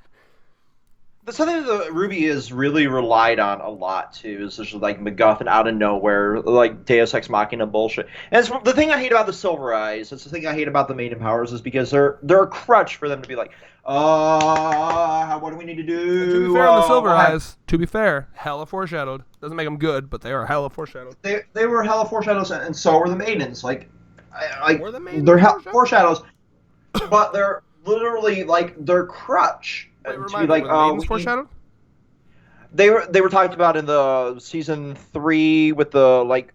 B: That's something that RWBY has really relied on a lot too. Is just like MacGuffin out of nowhere, like Deus Ex Machina bullshit. And it's the thing I hate about the Silver Eyes. It's the thing I hate about the Maiden Powers is because they're a crutch for them to be like, what do we need to do?
A: And to be fair, on the Silver Eyes, to be fair, hella foreshadowed. Doesn't make them good, but they are hella foreshadowed.
B: They were hella foreshadows, and so were the Maidens.
A: Were the Maidens
B: they're foreshadows, but they're literally like their crutch.
A: Wait, to be like, foreshadowed?
B: They were talked about in the season 3 with the like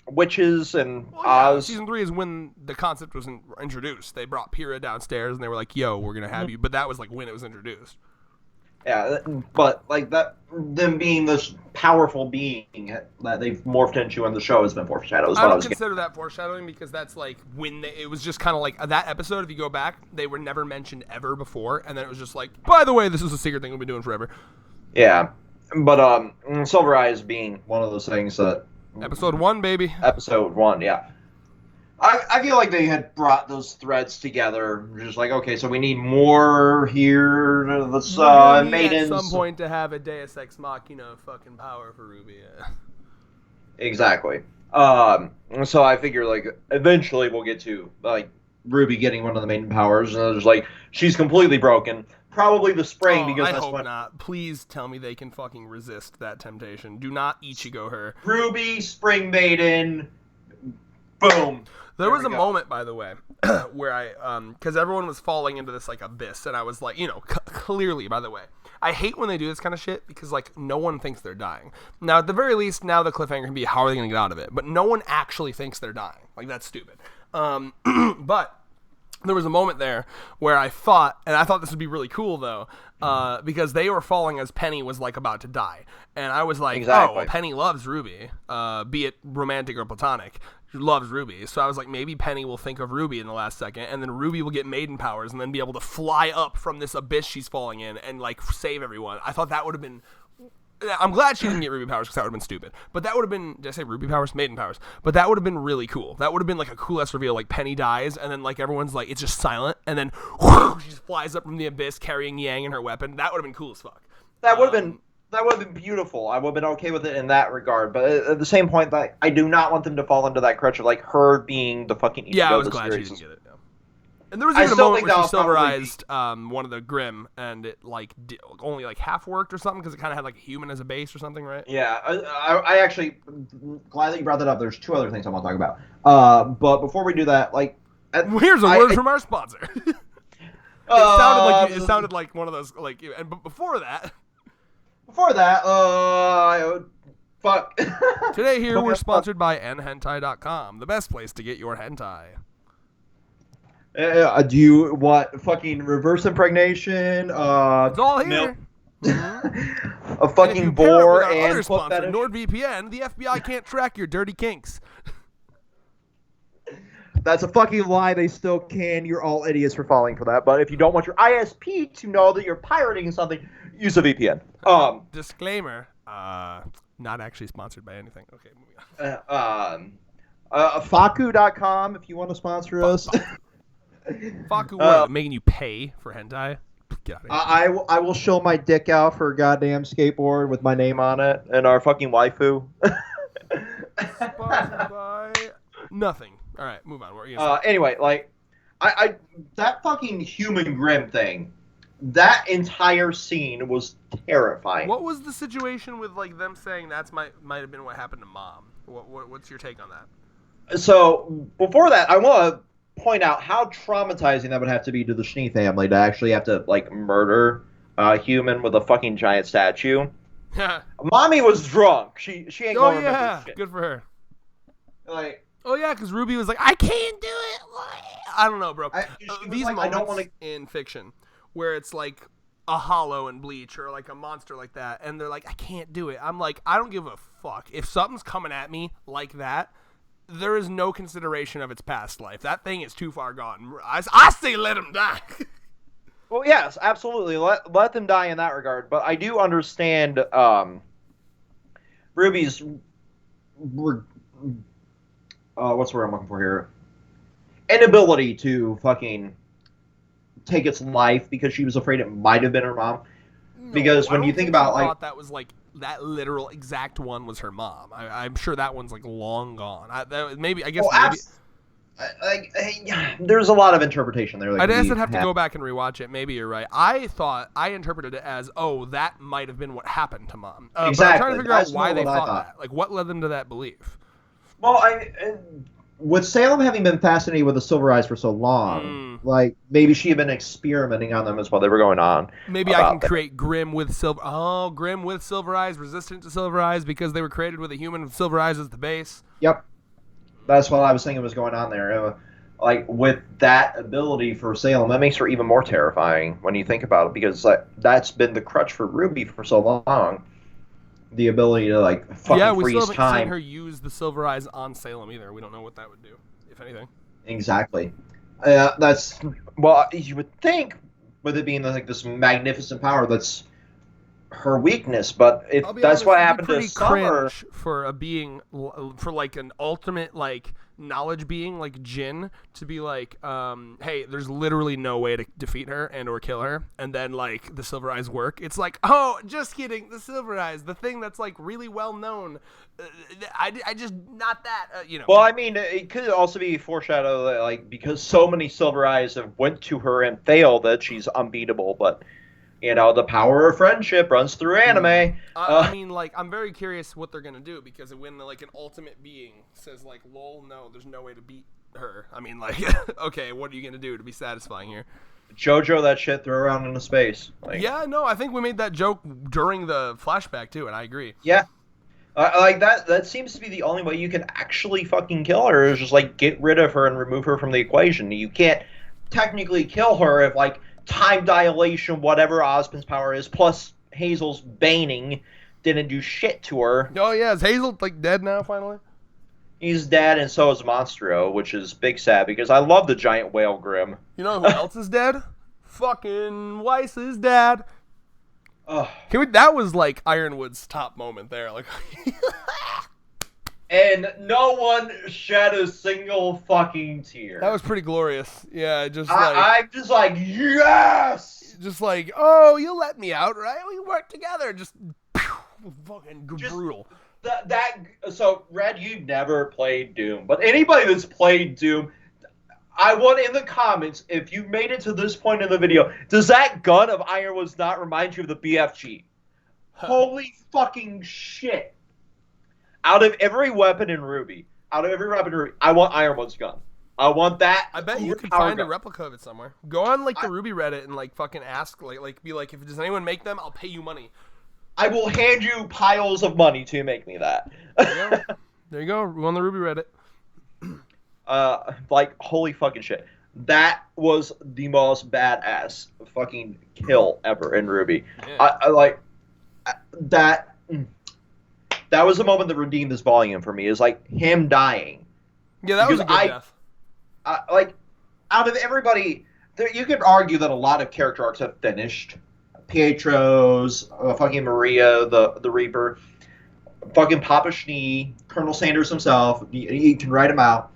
B: witches and Oz.
A: Season 3 is when the concept was introduced. They brought Pyrrha downstairs and they were like, "Yo, we're gonna have you," but that was like when it was introduced.
B: Yeah, but like that, them being this powerful being that they've morphed into on the show has been foreshadowed.
A: I don't consider that foreshadowing because that's like when it was just kind of like that episode. If you go back, they were never mentioned ever before, and then it was just like, by the way, this is a secret thing we've been doing forever.
B: Yeah, but Silver Eyes being one of those things that
A: episode 1, baby.
B: Episode 1, yeah. I feel like they had brought those threads together. Just like, okay, so we need more here. Let's Maidens.
A: At some point to have a Deus Ex Machina fucking power for RWBY. Yeah.
B: Exactly. So I figure like eventually we'll get to like RWBY getting one of the Maiden powers, and just like she's completely broken. Probably the spring because that's what.
A: Not. Please tell me they can fucking resist that temptation. Do not Ichigo her.
B: RWBY, Spring Maiden, boom.
A: There was a moment, by the way, where I, because everyone was falling into this, like, abyss, and I was like, clearly, by the way, I hate when they do this kind of shit, because, like, no one thinks they're dying. Now, at the very least, now the cliffhanger can be, how are they going to get out of it? But no one actually thinks they're dying. Like, that's stupid. But there was a moment there where I thought this would be really cool, though, because they were falling as Penny was, like, about to die. And I was like, exactly. Penny loves RWBY, be it romantic or platonic. She loves RWBY. So I was like, maybe Penny will think of RWBY in the last second, and then RWBY will get maiden powers and then be able to fly up from this abyss she's falling in and, like, save everyone. I thought that would have been... I'm glad she didn't get RWBY powers because that would have been stupid. But that would have been... Did I say RWBY powers? Maiden powers. But that would have been really cool. That would have been, like, a cool-ass reveal. Like, Penny dies, and then, like, everyone's, like, it's just silent, and then whoosh, she just flies up from the abyss carrying Yang and her weapon. That would have been cool as fuck.
B: That would have been... That would have been beautiful. I would have been okay with it in that regard. But at the same point, like, I do not want them to fall into that crutch of, like, her being the fucking...
A: Yeah, I was glad she didn't get it. Yeah. And there was even a moment where she silverized one of the Grimm, and it, like, only, like, half worked or something, because it kind of had, like, a human as a base or something, right?
B: Yeah, I actually... Glad that you brought that up. There's 2 other things I want to talk about. But before we do that, like...
A: Here's a word from our sponsor. It sounded like one of those, like... But before that...
B: Fuck.
A: Today here we're sponsored by nhentai.com, the best place to get your hentai.
B: Do you want fucking reverse impregnation?
A: It's all here.
B: A fucking boar and
A: other sponsor, NordVPN. The FBI can't track your dirty kinks.
B: That's a fucking lie. They still can. You're all idiots for falling for that. But if you don't want your ISP to know that you're pirating something, use a VPN.
A: Disclaimer. Not actually sponsored by anything. Okay, moving
B: on. Faku.com if you want to sponsor us.
A: Faku, what? Making you pay for hentai? Get out of here.
B: I will show my dick out for a goddamn skateboard with my name on it and our fucking waifu.
A: Sponsored by nothing. All right, move on. What are you gonna say?
B: Anyway, like, I that fucking human Grimm thing, that entire scene was terrifying.
A: What was the situation with like them saying might have been what happened to Mom? What's your take on that?
B: So before that, I want to point out how traumatizing that would have to be to the Schnee family to actually have to like murder a human with a fucking giant statue. Mommy was drunk. She ain't going to remember shit.
A: Good for her.
B: Like,
A: oh yeah, because Ruby was like, I can't do it. I don't know, bro. These
B: like,
A: moments in fiction where it's like a Hollow in Bleach or like a monster like that, and they're like, I can't do it. I'm like, I don't give a fuck. If something's coming at me like that, there is no consideration of its past life. That thing is too far gone. I say let him die.
B: Well, yes, absolutely. Let them die in that regard. But I do understand Ruby's what's the word I'm looking for here? Inability to fucking take its life because she was afraid it might have been her mom.
A: No,
B: because when you think about like
A: that was like that literal exact one was her mom. I'm sure that one's like long gone. Maybe.
B: There's a lot of interpretation there.
A: I'd have to go back and rewatch it. Maybe you're right. I interpreted it as, that might have been what happened to Mom.
B: Exactly.
A: But I'm trying to figure out why they thought that. Like, what led them to that belief?
B: Well, with Salem having been fascinated with the Silver Eyes for so long, like maybe she had been experimenting on them as well. They were going on.
A: Maybe I can create Grimm with silver. Oh, Grimm with Silver Eyes, resistant to Silver Eyes because they were created with a human with Silver Eyes as the base.
B: Yep. That's what I was thinking was going on there. Like, with that ability for Salem, that makes her even more terrifying when you think about it, because that's been the crutch for Ruby for so long. The ability to, like, fucking freeze time.
A: Yeah, we still haven't seen her use the Silver Eyes on Salem either. We don't know what that would do, if anything.
B: Exactly. You would think, with it being, like, this magnificent power, that's her weakness, but that's what happened to Summer.
A: For a being, for like an ultimate like knowledge being like Jin to be like, hey, there's literally no way to defeat her and or kill her, and then like the Silver Eyes work. It's like, oh, just kidding, the Silver Eyes, the thing that's like really well known. I just not that,
B: Well, I mean, it could also be foreshadowed that, like, because so many Silver Eyes have went to her and failed, that she's unbeatable, but. The power of friendship runs through anime.
A: I mean, like, I'm very curious what they're gonna do, because when like an ultimate being says like, "Lol, no, there's no way to beat her." I mean, like, okay, what are you gonna do to be satisfying here?
B: JoJo that shit, throw around into space. Like,
A: yeah, no, I think we made that joke during the flashback too, and I agree.
B: Yeah, like that seems to be the only way you can actually fucking kill her, is just like get rid of her and remove her from the equation. You can't technically kill her if like time dilation, whatever Ozpin's power is, plus Hazel's baning didn't do shit to her.
A: Oh yeah, is Hazel like dead now finally?
B: He's dead, and so is Monstro, which is big sad because I love the giant whale Grimm.
A: You know who else is dead? Fucking Weiss's dad. That was like Ironwood's top moment there. Like,
B: and no one shed a single fucking tear.
A: That was pretty glorious. Yeah, just
B: I'm just like, yes!
A: Just like, oh, you let me out, right? We work together. Just fucking brutal.
B: So, Red, you've never played Doom, but anybody that's played Doom, I want in the comments, if you made it to this point in the video, does that gun of Ironwood's not remind you of the BFG? Holy fucking shit. Out of every weapon in RWBY, I want Ironwood's gun. I want that.
A: I bet you could find a replica of it somewhere. Go on like the RWBY Reddit and like fucking ask, like be like, if does anyone make them? I'll pay you money.
B: I will hand you piles of money to make me that.
A: There you go. Go on the RWBY
B: Reddit. Like, holy fucking shit. That was the most badass fucking kill ever in RWBY. Yeah. I like that. That was the moment that redeemed this volume for me. Is like him dying.
A: Yeah, that was a good death.
B: Like, out of everybody, you could argue that a lot of character arcs have finished. Pietro's, fucking Maria, the Reaper, fucking Papa Schnee, Colonel Sanders himself. You can write him out.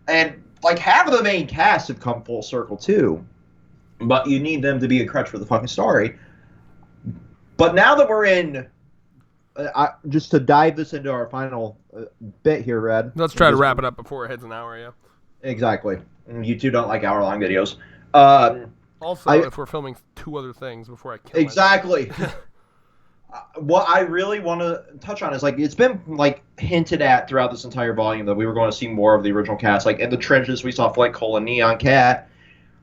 B: And, like, half of the main cast have come full circle, too. but you need them to be a crutch for the fucking story. But now that we're in, just to dive this into our final bit here, Red.
A: Let's try to wrap it up before it hits an hour, yeah.
B: Exactly. You two don't like hour-long videos.
A: Also, if we're filming 2 other things before I kill
B: Exactly. What I really want to touch on is, like, it's been, like, hinted at throughout this entire volume that we were going to see more of the original cast. Like, in the trenches, we saw Flint Cole and Neon Cat.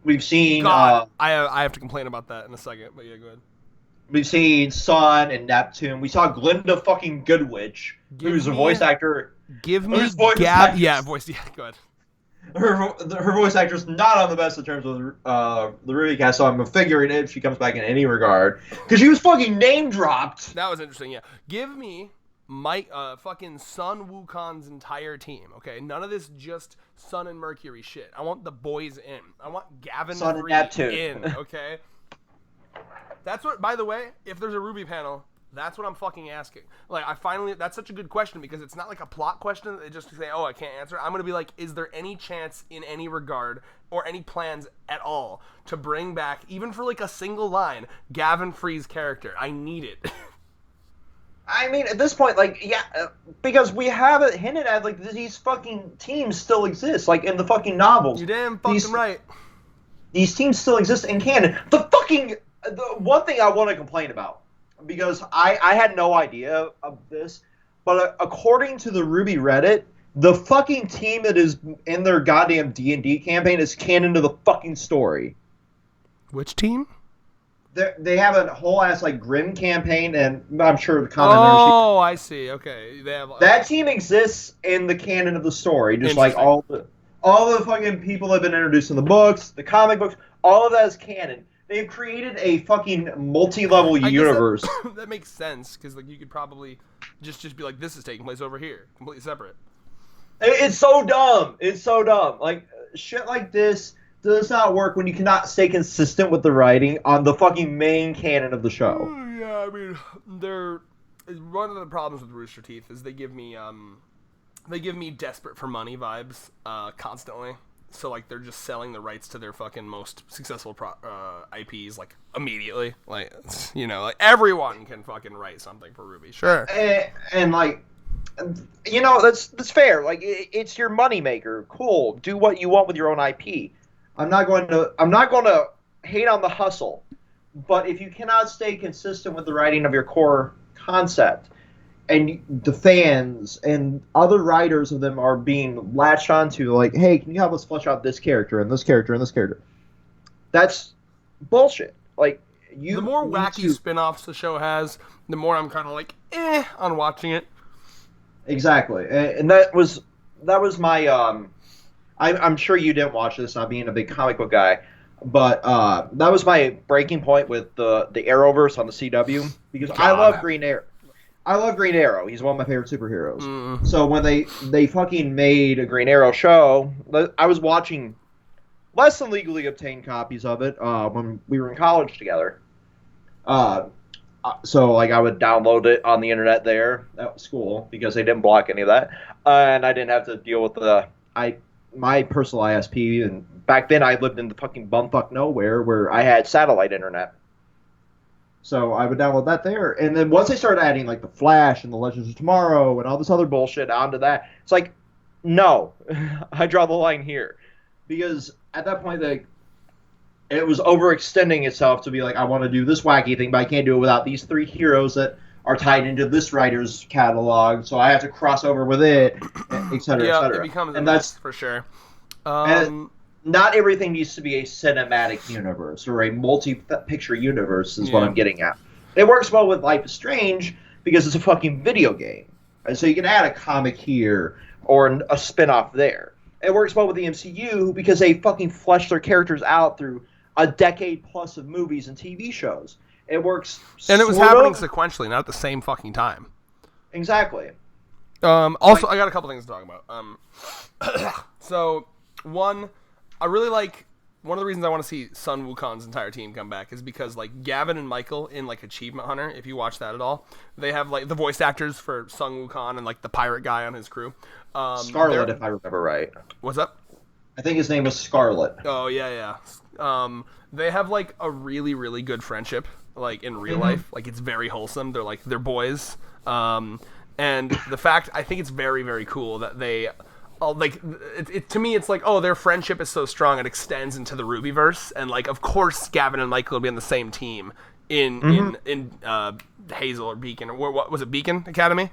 B: We've seen...
A: I have to complain about that in a second, but yeah, go ahead.
B: We've seen Sun and Neptune. We saw Glinda fucking Goodwitch, who's a voice actor.
A: Give me Gab. Yeah, voice. Yeah, go ahead.
B: Her voice actor's not on the best of terms with the RWBY cast, so I'm figuring if she comes back in any regard. Because she was fucking name dropped.
A: That was interesting, yeah. Give me fucking Sun Wukong's entire team, okay? None of this just Sun and Mercury shit. I want the boys in. I want Gavin
B: Sun
A: Free
B: and Neptune
A: in, okay? That's what, by the way, if there's a RWBY panel, that's what I'm fucking asking. Like, that's such a good question because it's not like a plot question that they just say, oh, I can't answer. I'm going to be like, is there any chance in any regard or any plans at all to bring back, even for like a single line, Gavin Free's character? I need it.
B: I mean, at this point, like, yeah, because we have it hinted at, like, these fucking teams still exist, like, in the fucking novels.
A: You're damn fucking right.
B: These teams still exist in canon. The one thing I want to complain about, because I had no idea of this, but according to the RWBY Reddit, the fucking team that is in their goddamn D&D campaign is canon to the fucking story.
A: Which team?
B: They have a whole ass like Grimm campaign, and I'm sure the common.
A: Oh, I see. Okay, they have
B: that team exists in the canon of the story, just like all the fucking people that have been introduced in the books, the comic books, all of that is canon. They've created a fucking multi-level universe.
A: That makes sense because like you could probably just be like, this is taking place over here, completely separate.
B: It's so dumb. It's so dumb. Like shit like this does not work when you cannot stay consistent with the writing on the fucking main canon of the show.
A: Yeah, I mean, one of the problems with Rooster Teeth is they give me desperate for money vibes constantly. So like they're just selling the rights to their fucking most successful IPs like immediately. Like like everyone can fucking write something for RWBY. Sure.
B: And like that's fair. Like it's your moneymaker. Cool. Do what you want with your own IP. I'm not going to hate on the hustle, but if you cannot stay consistent with the writing of your core concept, and the fans and other writers of them are being latched onto, like, hey, can you help us flesh out this character and this character and this character? That's bullshit. Like
A: the more wacky spin-offs the show has, the more I'm kind of like on watching it.
B: Exactly, and that was my I'm sure you didn't watch this, not being a big comic book guy, but that was my breaking point with the Arrowverse on the CW, because I love Green Arrow. I love Green Arrow. He's one of my favorite superheroes. Mm. So when they fucking made a Green Arrow show, I was watching less than legally obtained copies of it when we were in college together. So like I would download it on the internet there at school because they didn't block any of that, and I didn't have to deal with my personal ISP, and back then I lived in the fucking bumfuck nowhere where I had satellite internet. So I would download that there, and then once they started adding like the Flash and the Legends of Tomorrow and all this other bullshit onto that, it's like, no, I draw the line here, because at that point it was overextending itself to be like, I want to do this wacky thing, but I can't do it without these 3 heroes that are tied into this writer's catalog, so I have to cross over with it, et cetera, et cetera.
A: It becomes a mess for sure.
B: Not everything needs to be a cinematic universe or a multi-picture universe is what I'm getting at. It works well with Life is Strange because it's a fucking video game. And so you can add a comic here or a spin-off there. It works well with the MCU because they fucking flesh their characters out through a decade plus of movies and TV shows. It works
A: and it was happening sequentially, not at the same fucking time.
B: Exactly.
A: Also, I got a couple things to talk about. So, one... I really like, one of the reasons I want to see Sun Wukong's entire team come back is because, like, Gavin and Michael in, like, Achievement Hunter, if you watch that at all, they have, like, the voice actors for Sun Wukong and, like, the pirate guy on his crew.
B: Scarlet, if I remember right.
A: What's up?
B: I think his name was Scarlet.
A: Oh yeah. They have like a really really good friendship, like in real life. Like it's very wholesome. They're boys. And the fact, I think it's very very cool that they. Like to me, it's like, oh, their friendship is so strong it extends into the RWBYverse, and like, of course, Gavin and Michael will be on the same team in Hazel or Beacon, or what was it, Beacon Academy?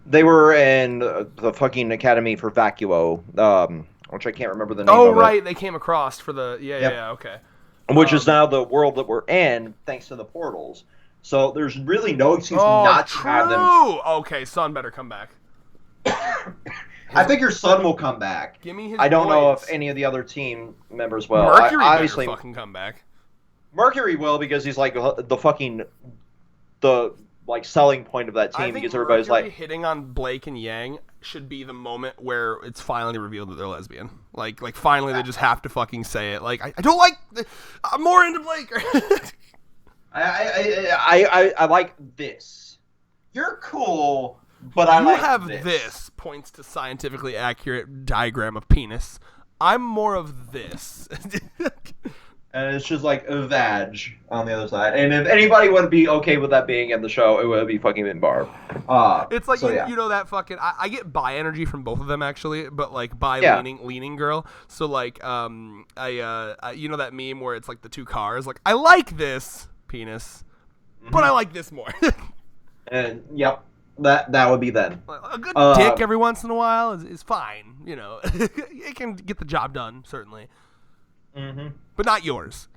B: They were in the fucking Academy for Vacuo, which I can't remember the name of
A: Oh,
B: it.
A: right, they came across for the yeah, okay.
B: Which is now the world that we're in, thanks to the portals. So there's really no excuse not to have them.
A: Okay, Son better come back.
B: I think your son will come back.
A: Give me his
B: I don't know
A: boys.
B: if any of the other team members will.
A: Mercury
B: obviously
A: better fucking come back.
B: Mercury will, because he's like the selling point of that
A: I
B: team,
A: think
B: because everybody's
A: Mercury
B: like
A: hitting on Blake and Yang should be the moment where it's finally revealed that they're lesbian. Like finally they just have to fucking say it. Like I don't like. I'm more into Blake.
B: I like this. You're cool, but I like
A: have
B: this.
A: this points to scientifically accurate diagram of penis. I'm more of this.
B: And it's just like a vag on the other side. And if anybody would be okay with that being in the show, it would be fucking in Barb.
A: It's like,
B: so, yeah.
A: you know that fucking... I get bi energy from both of them, actually, but, like, leaning girl. So, like, you know that meme where it's, like, the two cars? Like, I like this penis, but I like this more.
B: And, yep, that would be then.
A: A good dick every once in a while is fine, you know. It can get the job done, certainly.
B: Mm-hmm.
A: But not yours.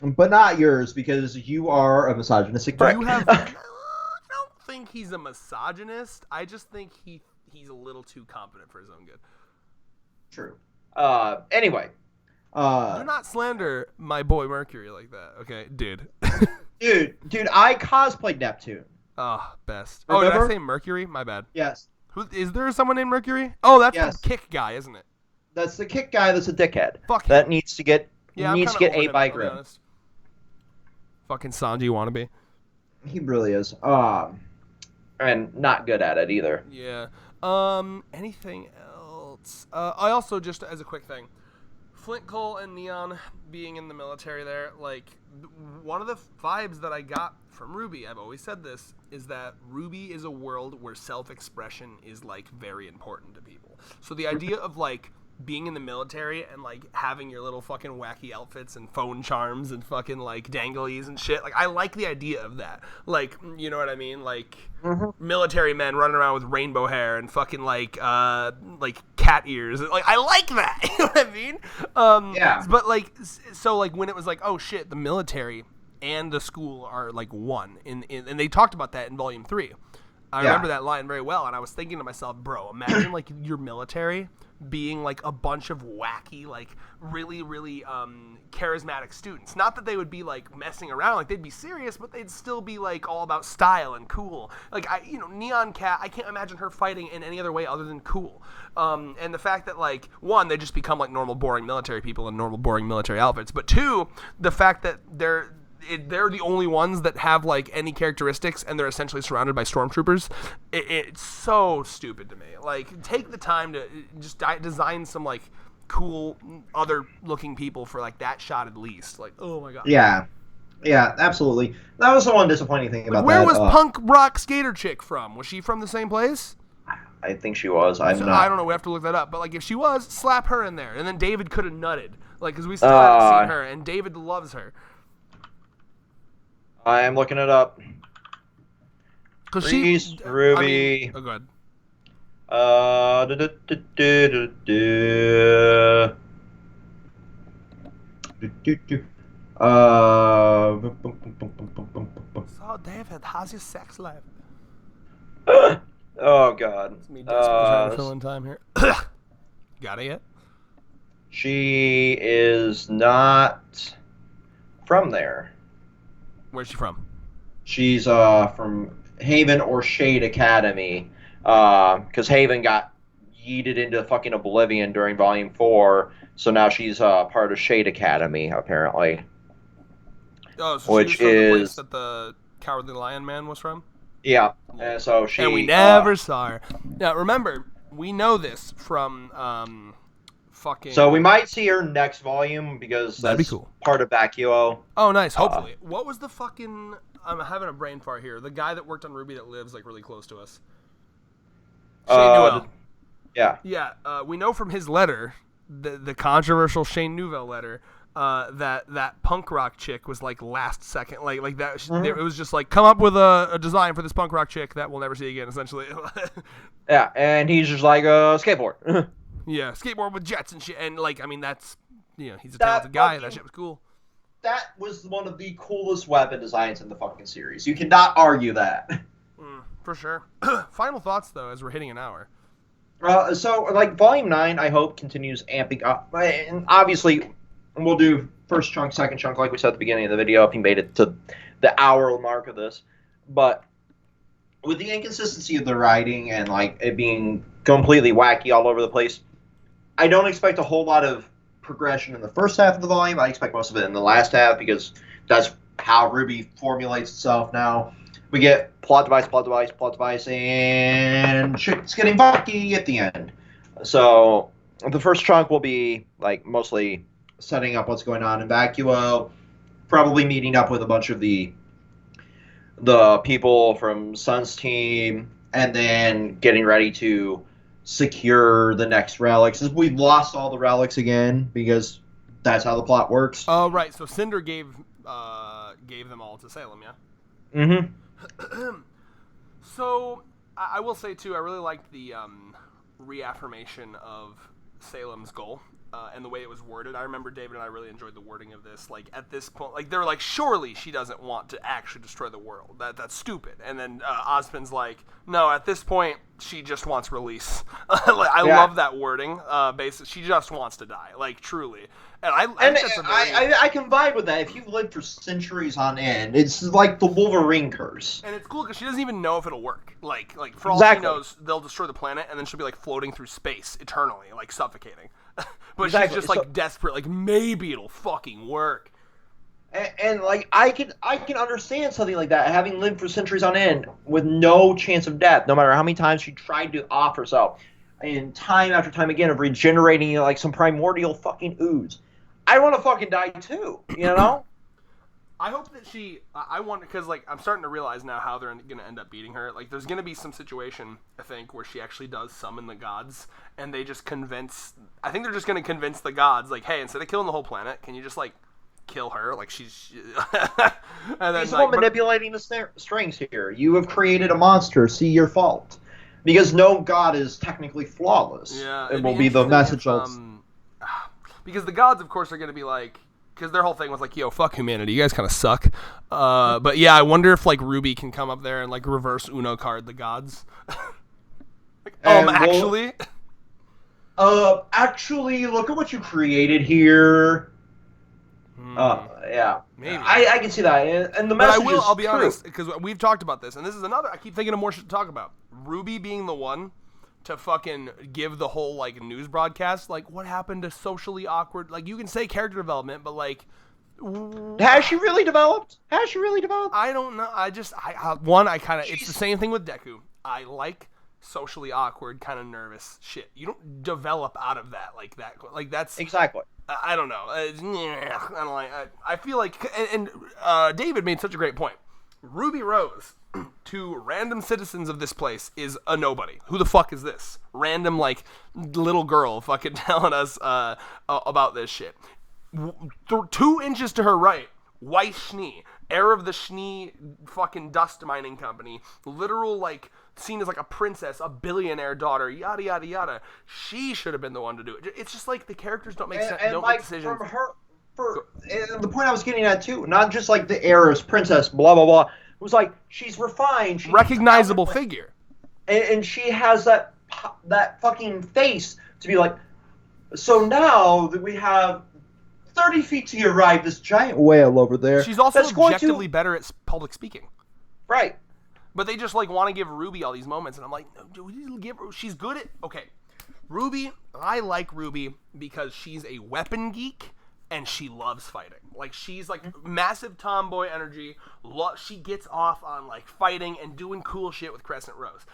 B: But not yours, because you are a misogynistic prick.
A: I don't think he's a misogynist. I just think he's a little too confident for his own good.
B: True. Anyway.
A: Do not slander my boy Mercury like that, okay? Dude,
B: I cosplayed Neptune.
A: Oh, best.
B: Remember?
A: Oh, did I say Mercury? My bad.
B: Yes.
A: Is there someone named Mercury? Oh, that's
B: Yes.
A: the Kick guy, isn't it?
B: That's the Kick guy that's a dickhead.
A: Fuck
B: that
A: him.
B: needs to get
A: Yeah,
B: ate by
A: I'll be
B: Grim.
A: honest. Fucking Sanji wannabe.
B: He really is. And not good at it either.
A: Yeah. Anything else? I also, just as a quick thing, Flint, Cole, and Neon being in the military there, like, one of the vibes that I got from RWBY, I've always said this, is that RWBY is a world where self-expression is, like, very important to people. So the idea of, like, being in the military and, like, having your little fucking wacky outfits and phone charms and fucking, like, danglies and shit, like, I like the idea of that. Like, you know what I mean? Like, military men running around with rainbow hair and fucking, like cat ears. Like, I like that. You know what I mean?
B: Yeah.
A: But, like, so, like, when it was like, oh, shit, the military and the school are, like, one. And they talked about that in Volume 3. I remember that line very well, and I was thinking to myself, bro, imagine, like, your military being, like, a bunch of wacky, like, really, really charismatic students. Not that they would be, like, messing around. Like, they'd be serious, but they'd still be, like, all about style and cool. Like, Neon Cat, I can't imagine her fighting in any other way other than cool. And the fact that, like, one, they just become, like, normal, boring military people in normal, boring military outfits. But two, the fact that they're the only ones that have, like, any characteristics, and they're essentially surrounded by stormtroopers. It's so stupid to me. Like, take the time to just design some, like, cool other looking people for, like, that shot at least. Like, oh my god.
B: Yeah, absolutely. That was the one disappointing thing about
A: where
B: that.
A: was punk rock skater chick from? Was she from the same place?
B: I think she was. I don't
A: know. We have to look that up. But, like, if she was, slap her in there, and then David could have nutted. Like, because we still haven't seen her, and David loves her.
B: I am looking it up.
A: Because
B: she's RWBY.
A: Oh, go ahead. So, David, how's your sex life?
B: Oh God.
A: It's me desperately trying to fill in time here. Got it yet?
B: She is not from there.
A: Where's she from?
B: She's from Haven or Shade Academy, because Haven got yeeted into fucking oblivion during Volume 4, so now she's part of Shade Academy, apparently.
A: Oh, so
B: which
A: she was from the place
B: is
A: that the Cowardly Lion Man was from?
B: Yeah, and so she...
A: And we never saw her. Now, remember, we know this from fucking.
B: So we might see her next volume because
A: That'd be
B: that's
A: cool.
B: part of Vacuo.
A: Oh, nice. Hopefully. What was the fucking? I'm having a brain fart here. The guy that worked on RWBY that lives like really close to us. Shane Newell.
B: Yeah.
A: Yeah. We know from his letter, the controversial Shane Newell letter, that punk rock chick was like last second, like that.
B: Mm-hmm.
A: It was just like, come up with a design for this punk rock chick that we'll never see again. Essentially.
B: Yeah, and he's just like a skateboard.
A: Yeah, skateboard with jets and shit, and like, I mean, that's, he's a talented guy. That shit was cool.
B: That was one of the coolest weapon designs in the fucking series. You cannot argue that.
A: For sure. Final thoughts though, as we're hitting an hour.
B: So like Volume 9, I hope continues amping up, and obviously we'll do first chunk, second chunk, like we said at the beginning of the video, if you made it to the hour mark of this. But with the inconsistency of the writing and like it being completely wacky all over the place, I don't expect a whole lot of progression in the first half of the volume. I expect most of it in the last half because that's how RWBY formulates itself now. We get plot device, and shit's getting wacky at the end. So the first chunk will be like mostly setting up what's going on in Vacuo, probably meeting up with a bunch of the people from Sun's team, and then getting ready to secure the next relics. We've lost all the relics again because that's how the plot works.
A: Oh, right. So Cinder gave them all to Salem, yeah?
B: Mm-hmm.
A: So I will say too, I really liked the reaffirmation of Salem's goal. And the way it was worded. I remember David and I really enjoyed the wording of this. Like, at this point, like, they were like, surely she doesn't want to actually destroy the world. That's stupid. And then Ozpin's like, no, at this point, she just wants release. I love that wording. Basically, she just wants to die. Like, truly. And I think that's a very...
B: I can vibe with that. If you've lived for centuries on end, it's like the Wolverine curse.
A: And it's cool because she doesn't even know if it'll work. Like for all she knows, they'll destroy the planet, and then she'll be, like, floating through space eternally, like, suffocating. But she's just like desperate, like maybe it'll fucking work.
B: And like I can understand something like that, having lived for centuries on end with no chance of death, no matter how many times she tried to off herself, and time after time again of regenerating like some primordial fucking ooze. I want to fucking die too, you know?
A: I hope that I wonder, because, like, I'm starting to realize now how they're going to end up beating her. Like, there's going to be some situation, I think, where she actually does summon the gods, and they just I think they're just going to convince the gods, like, hey, instead of killing the whole planet, can you just, like, kill her? Like, she's... and then,
B: he's the one manipulating the strings here. You have created a monster. See your fault. Because no god is technically flawless.
A: Yeah.
B: It will be the message of...
A: Because the gods, of course, are going to be like... Because their whole thing was like, yo, fuck humanity. You guys kind of suck. But yeah, I wonder if like RWBY can come up there and like reverse Uno card the gods. Like, actually?
B: Actually, look at what you created here. Yeah.
A: Maybe.
B: I can see that. And the message is
A: I'll be
B: true.
A: honest, because we've talked about this, and this is another, I keep thinking of more shit to talk about. RWBY being the one to fucking give the whole, like, news broadcast, like, what happened to socially awkward, like, you can say character development, but, like...
B: Has she really developed?
A: I don't know. It's the same thing with Deku. I like socially awkward, kind of nervous shit. You don't develop out of that like that. Like, that's...
B: Exactly.
A: I don't know. I feel like... And David made such a great point. Ruby Rose... to random citizens of this place is a nobody. Who the fuck is this? Random, like, little girl fucking telling us about this shit. 2 inches to her right, Weiss Schnee, heir of the Schnee fucking dust mining company, literal, like, seen as like a princess, a billionaire daughter, yada, yada, yada. She should have been the one to do it. It's just like the characters don't make sense, don't make decisions.
B: From her, the point I was getting at, too, not just like the heiress, princess, blah, blah, blah. It was like, she's refined. She's
A: recognizable figure.
B: And she has that fucking face to be like, so now that we have 30 feet to your right, this giant whale over there.
A: She's also objectively better at public speaking.
B: Right.
A: But they just, like, want to give RWBY all these moments, and I'm like, no, we need to give her... She's good at... Okay, RWBY, I like RWBY because she's a weapon geek, and she loves fighting. Like, she's, like, massive tomboy energy. She gets off on, like, fighting and doing cool shit with Crescent Rose.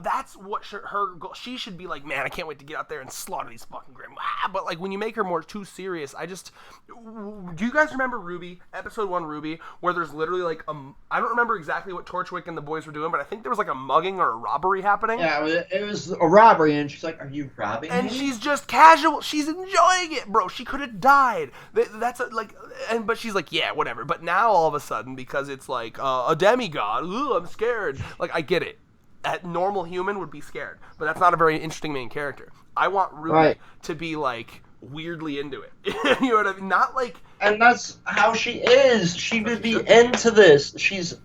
A: that's what her goal. She should be like, man, I can't wait to get out there and slaughter these fucking Grimm. But like when you make her more too serious, do you guys remember RWBY, episode 1 RWBY, where there's literally like I don't remember exactly what Torchwick and the boys were doing, but I think there was like a mugging or a robbery happening.
B: Yeah, it was a robbery, and she's like, "Are you robbing me?"
A: And she's just casual. She's enjoying it, bro. She could have died. But she's like, yeah, whatever. But now all of a sudden, because it's like a demigod, I'm scared. Like, I get it. A normal human would be scared, but that's not a very interesting main character. I want RWBY to be like weirdly into it. You know what I mean? Not like.
B: And that's how she is. She would be into this. She's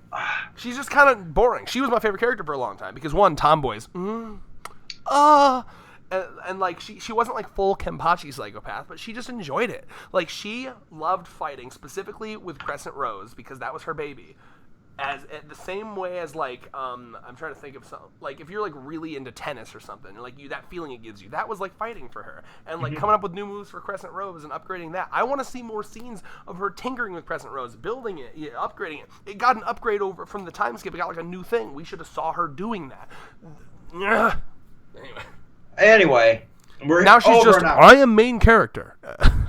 A: just kind of boring. She was my favorite character for a long time because one, tomboys. And like she wasn't like full Kenpachi psychopath, but she just enjoyed it. Like she loved fighting, specifically with Crescent Rose because that was her baby. As the same way as like I'm trying to think of some, like if you're like really into tennis or something, like that feeling it gives you, that was like fighting for her, and like coming up with new moves for Crescent Rose and upgrading that. I want to see more scenes of her tinkering with Crescent Rose, building it, upgrading it. It got an upgrade over from the time skip. It got like a new thing. We should have saw her doing that.
B: Anyway,
A: now she's just I am main character.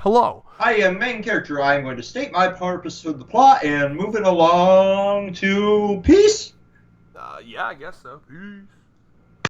A: Hello.
B: I am main character. I am going to state my purpose of the plot and move it along to peace.
A: Yeah, I guess so. Peace.